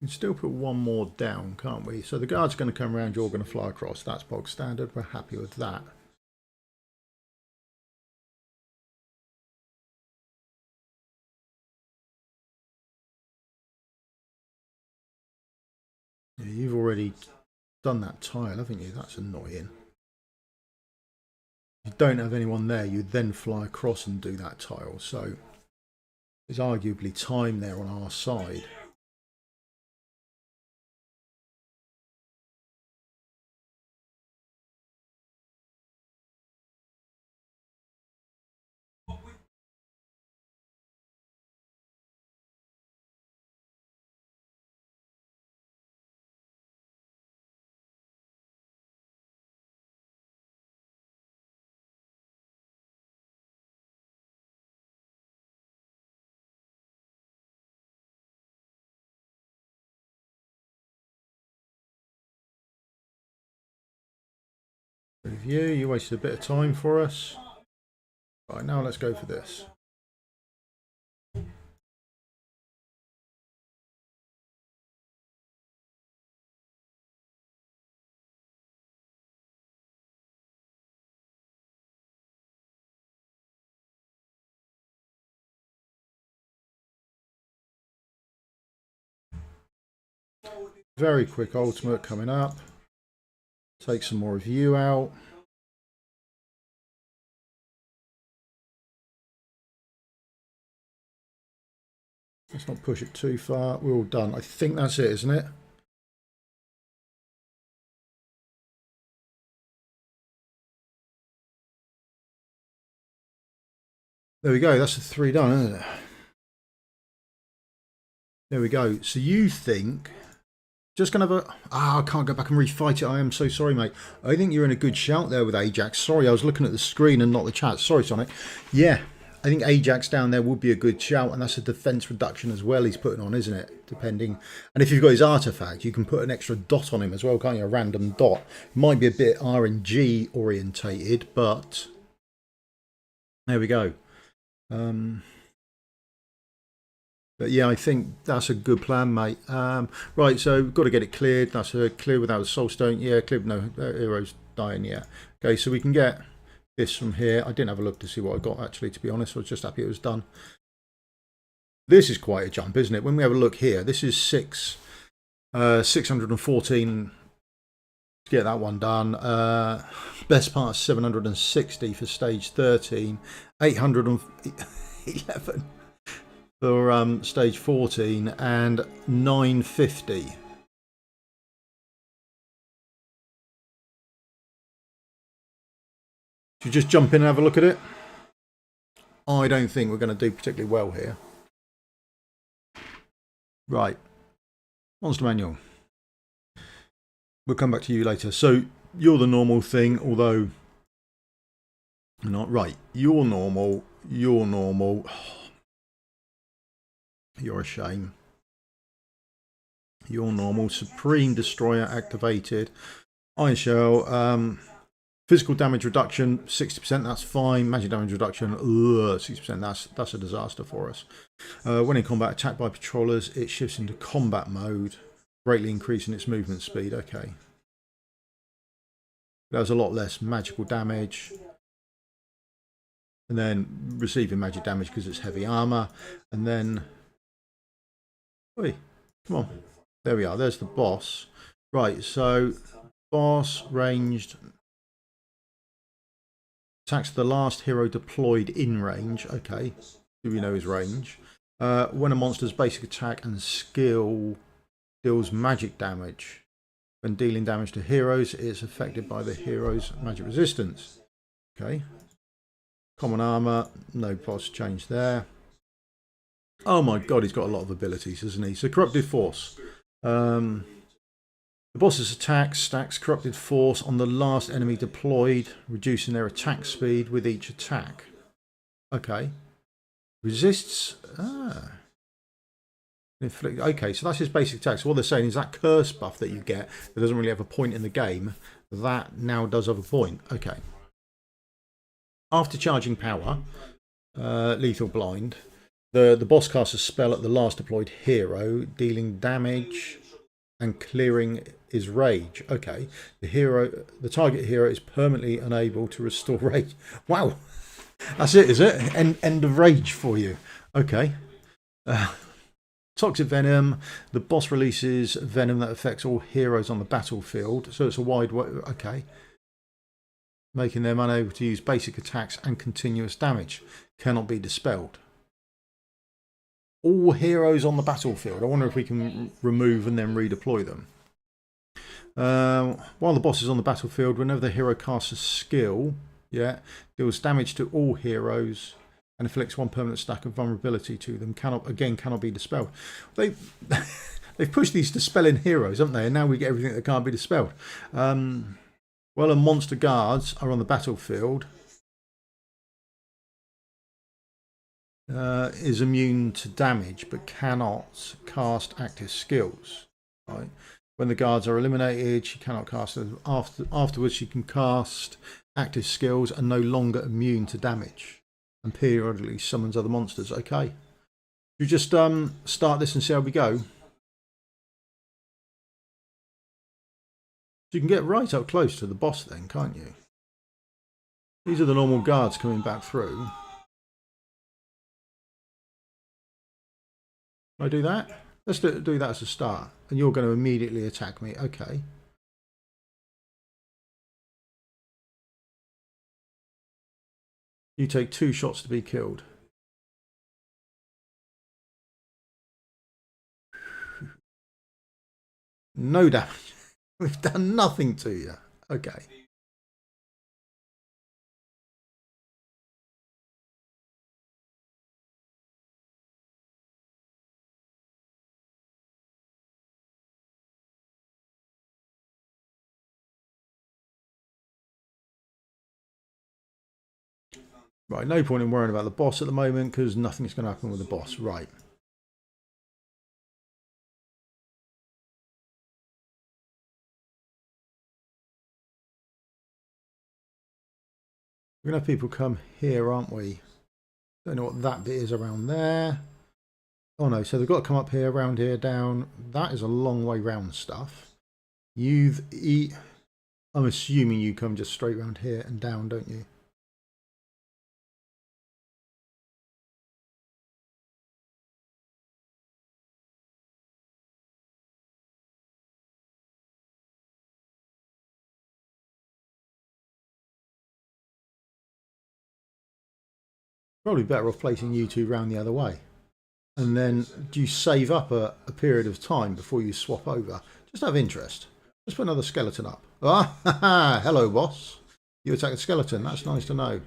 We can still put one more down, can't we? So the guard's going to come around, you're going to fly across. That's bog standard. We're happy with that. Yeah, you've already done that tile, haven't you? That's annoying. If you don't have anyone there, you then fly across and do that tile. So there's arguably time there on our side. Review, you wasted a bit of time for us. Right, now let's go for this. Very quick ultimate coming up. Take some more of you out. Let's not push it too far. We're all done. I think that's it, isn't it? There we go. That's the 3 done, isn't it? There we go. So you think... Just going to have a... I can't go back and refight it. I am so sorry, mate. I think you're in a good shout there with Ajax. Sorry, I was looking at the screen and not the chat. Sorry, Sonic. Yeah, I think Ajax down there would be a good shout. And that's a defense reduction as well he's putting on, isn't it? Depending... And if you've got his artifact, you can put an extra dot on him as well, can't you? A random dot. It might be a bit RNG orientated, but... There we go. But yeah, I think that's a good plan, mate. Right, so we've got to get it cleared. That's clear without a soul stone. Yeah, clear with no heroes dying. Yeah. Okay, so we can get this from here. I didn't have a look to see what I got, actually, to be honest. I was just happy it was done. This is quite a jump, isn't it? When we have a look here, this is 614 to get that one done. Best part 760 for stage 13. 811 for stage 14 and 950. Should we just jump in and have a look at it? I don't think we're going to do particularly well here. Right. Monster manual. We'll come back to you later. So you're the normal thing, although not right. You're normal. You're normal. You're a shame. You're normal. Supreme Destroyer activated. Iron Shell. Physical damage reduction 60%. That's fine. Magic damage reduction 60%. That's a disaster for us. When in combat, attacked by patrollers, it shifts into combat mode, greatly increasing its movement speed. Okay. There's a lot less magical damage. And then receiving magic damage because it's heavy armor. And then... Oi, come on. There we are. There's the boss. Right, so boss ranged attacks the last hero deployed in range. Okay, do we know his range? When a monster's basic attack and skill deals magic damage. When dealing damage to heroes, it is affected by the hero's magic resistance. Okay. Common armor, no boss change there. Oh my god, he's got a lot of abilities, hasn't he? So Corrupted Force. The boss's attack stacks Corrupted Force on the last enemy deployed, reducing their attack speed with each attack. Okay. Resists... Inflict, okay, so that's his basic attack. So what they're saying is that curse buff that you get that doesn't really have a point in the game, that now does have a point. Okay. After charging power, Lethal Blind... The boss casts a spell at the last deployed hero, dealing damage and clearing his rage. Okay. The target hero is permanently unable to restore rage. Wow. That's it, is it? End of rage for you. Okay. Toxic Venom. The boss releases venom that affects all heroes on the battlefield. So it's a wide... Okay. Making them unable to use basic attacks and continuous damage. Cannot be dispelled. All heroes on the battlefield. I wonder if we can remove and then redeploy them. While the boss is on the battlefield, whenever the hero casts a skill, deals damage to all heroes and inflicts one permanent stack of vulnerability to them. Cannot be dispelled. They've pushed these dispelling heroes, haven't they? And now we get everything that can't be dispelled. While the monster guards are on the battlefield, is immune to damage but cannot cast active skills. Right. When the guards are eliminated, she cannot cast them. Afterwards, she can cast active skills and no longer immune to damage. and periodically summons other monsters. Okay. You just start this and see how we go. You can get right up close to the boss then, can't you? These are the normal guards coming back through. Can I do that? Let's do that as a start. And you're going to immediately attack me. Okay. You take 2 shots to be killed. No damage. We've done nothing to you. Okay. Right, no point in worrying about the boss at the moment because nothing's going to happen with the boss. Right. We're going to have people come here, aren't we? Don't know what that bit is around there. Oh no, so they've got to come up here, around here, down. That is a long way round stuff. I'm assuming you come just straight round here and down, don't you? Probably better off placing you two round the other way. And then do you save up a period of time before you swap over? Just have interest. Let's put another skeleton up. Ah, hello, boss. You attack a skeleton. That's nice to know.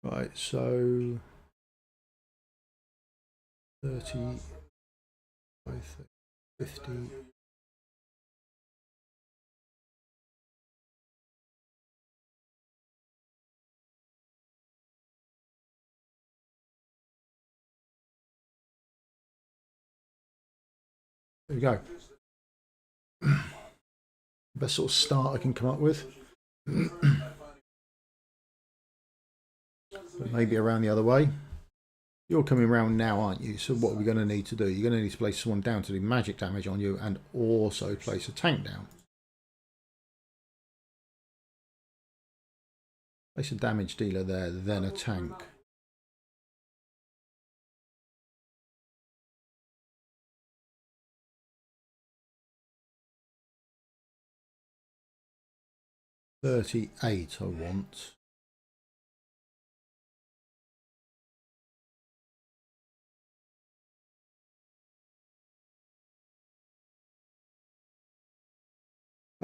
Right, so 30, 50. There we go. Best sort of start I can come up with. But maybe around the other way. You're coming around now, aren't you? So what are we going to need to do? You're going to need to place someone down to do magic damage on you and also place a tank down. Place a damage dealer there, then a tank. $38 I want.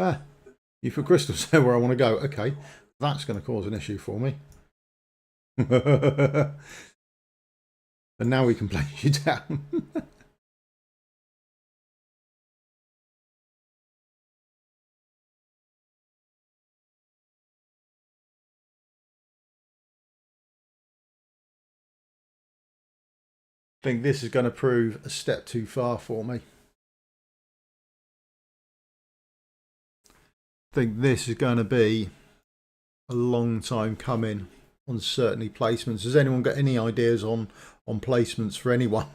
Ah, you put crystals there where I want to go. Okay, that's going to cause an issue for me. And now we can place you down. I think this is going to prove a step too far for me. I think this is going to be a long time coming on certainly placements. Has anyone got any ideas on placements for anyone?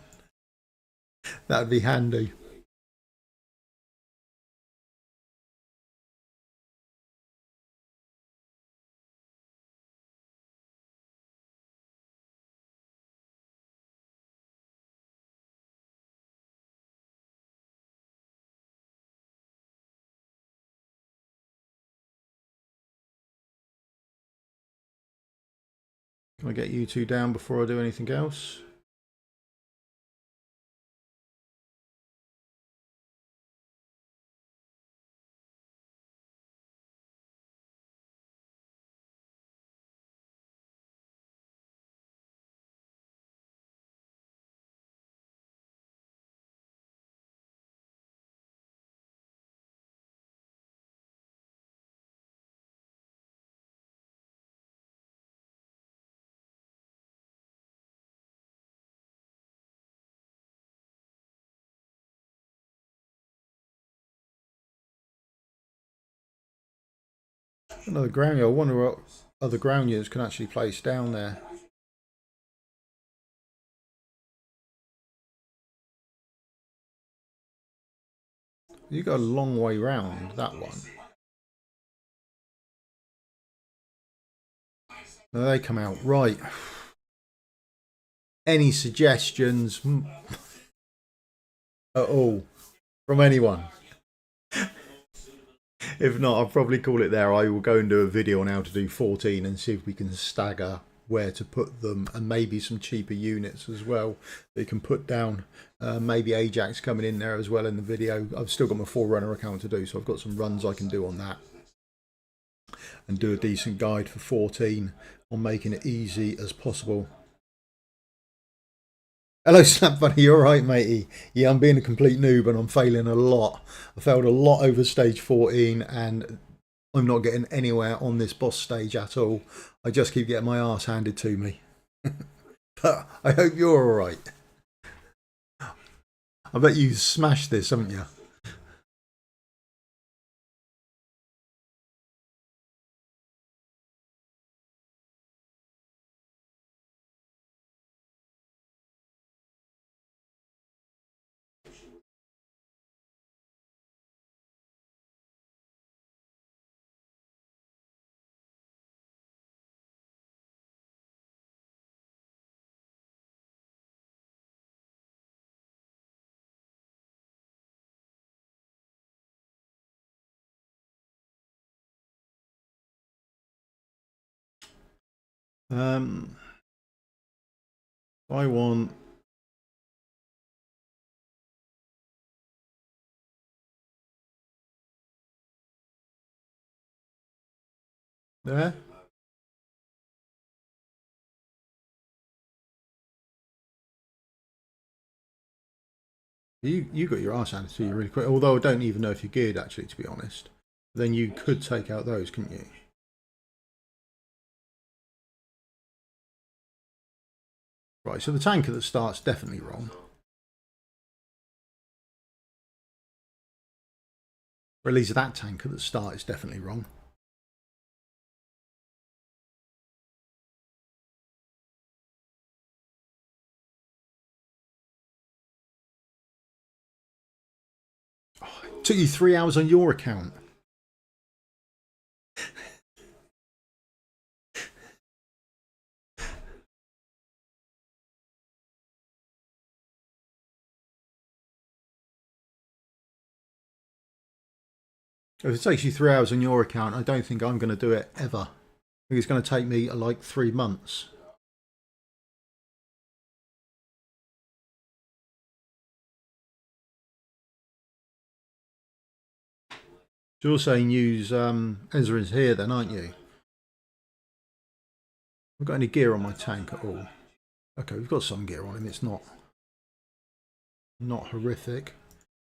That would be handy. Can I get you two down before I do anything else? Another ground unit. I wonder what other ground units can actually place down there. You got a long way round that one. Now they come out right. Any suggestions at all from anyone? If not, I'll probably call it there. I will go and do a video on how to do 14 and see if we can stagger where to put them, and maybe some cheaper units as well that you can put down. Maybe Ajax coming in there as well in the video. I've still got my Forerunner account to do, so I've got some runs I can do on that and do a decent guide for 14 on making it easy as possible. Hello Snap Bunny, you alright matey? Yeah, I'm being a complete noob and I'm failing a lot. I failed a lot over stage 14 and I'm not getting anywhere on this boss stage at all. I just keep getting my arse handed to me. But I hope you're alright. I bet you smashed this, haven't you? I want there. You got your arse handed to you really quick. Although I don't even know if you're geared actually, to be honest. Then you could take out those, couldn't you? Right, so the tank at the start's definitely wrong. Or at least that tank at the start is definitely wrong. Oh, it took you 3 hours on your account. If it takes you 3 hours on your account, I don't think I'm going to do it ever. I think it's going to take me like 3 months. So you're saying use Ezra's here then, aren't you? I've got any gear on my tank at all? Okay, we've got some gear on him. It's not horrific,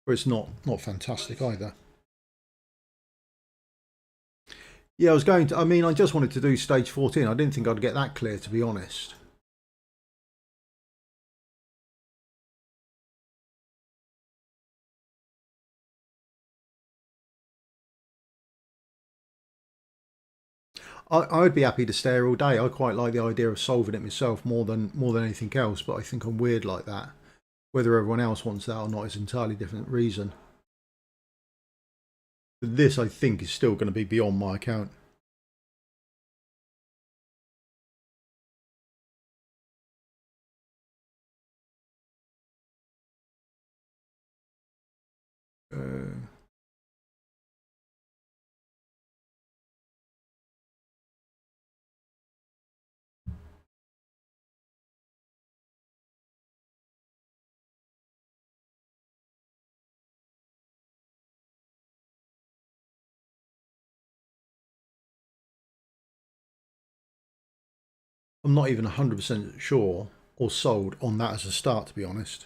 or it's not fantastic either. Yeah, I was going to. I mean, I just wanted to do stage 14. I didn't think I'd get that clear, to be honest. I would be happy to stay here all day. I quite like the idea of solving it myself more than anything else. But I think I'm weird like that. Whether everyone else wants that or not is an entirely different reason. But this, I think, is still going to be beyond my account. I'm not even 100% sure or sold on that as a start, to be honest.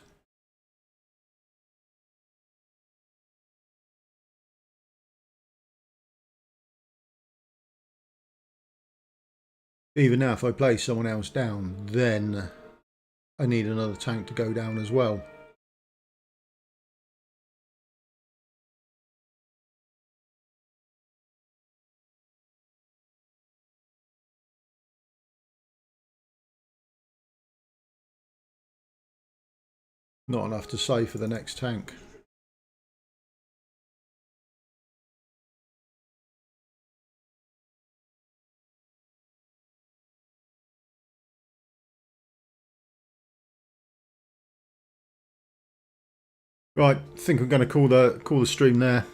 Even now, if I place someone else down, then I need another tank to go down as well. Not enough to say for the next tank. Right, I think I'm going to call the stream there.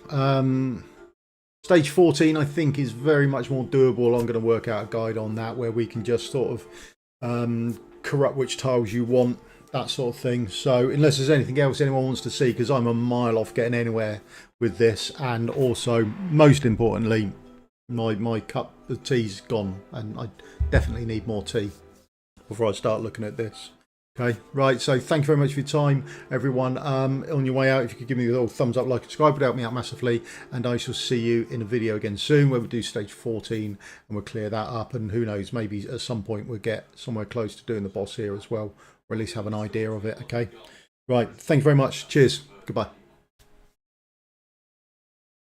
Stage 14, I think, is very much more doable. I'm going to work out a guide on that where we can just sort of corrupt which tiles you want, that sort of thing. So unless there's anything else anyone wants to see, because I'm a mile off getting anywhere with this, and also most importantly, my cup of tea's gone, and I definitely need more tea before I start looking at this. Okay, right, so thank you very much for your time, everyone. On your way out, if you could give me a little thumbs up, like, subscribe, would help me out massively. And I shall see you in a video again soon where we do stage 14 and we'll clear that up. And who knows, maybe at some point we'll get somewhere close to doing the boss here as well, or at least have an idea of it. Okay, right, thank you very much. Cheers. Goodbye.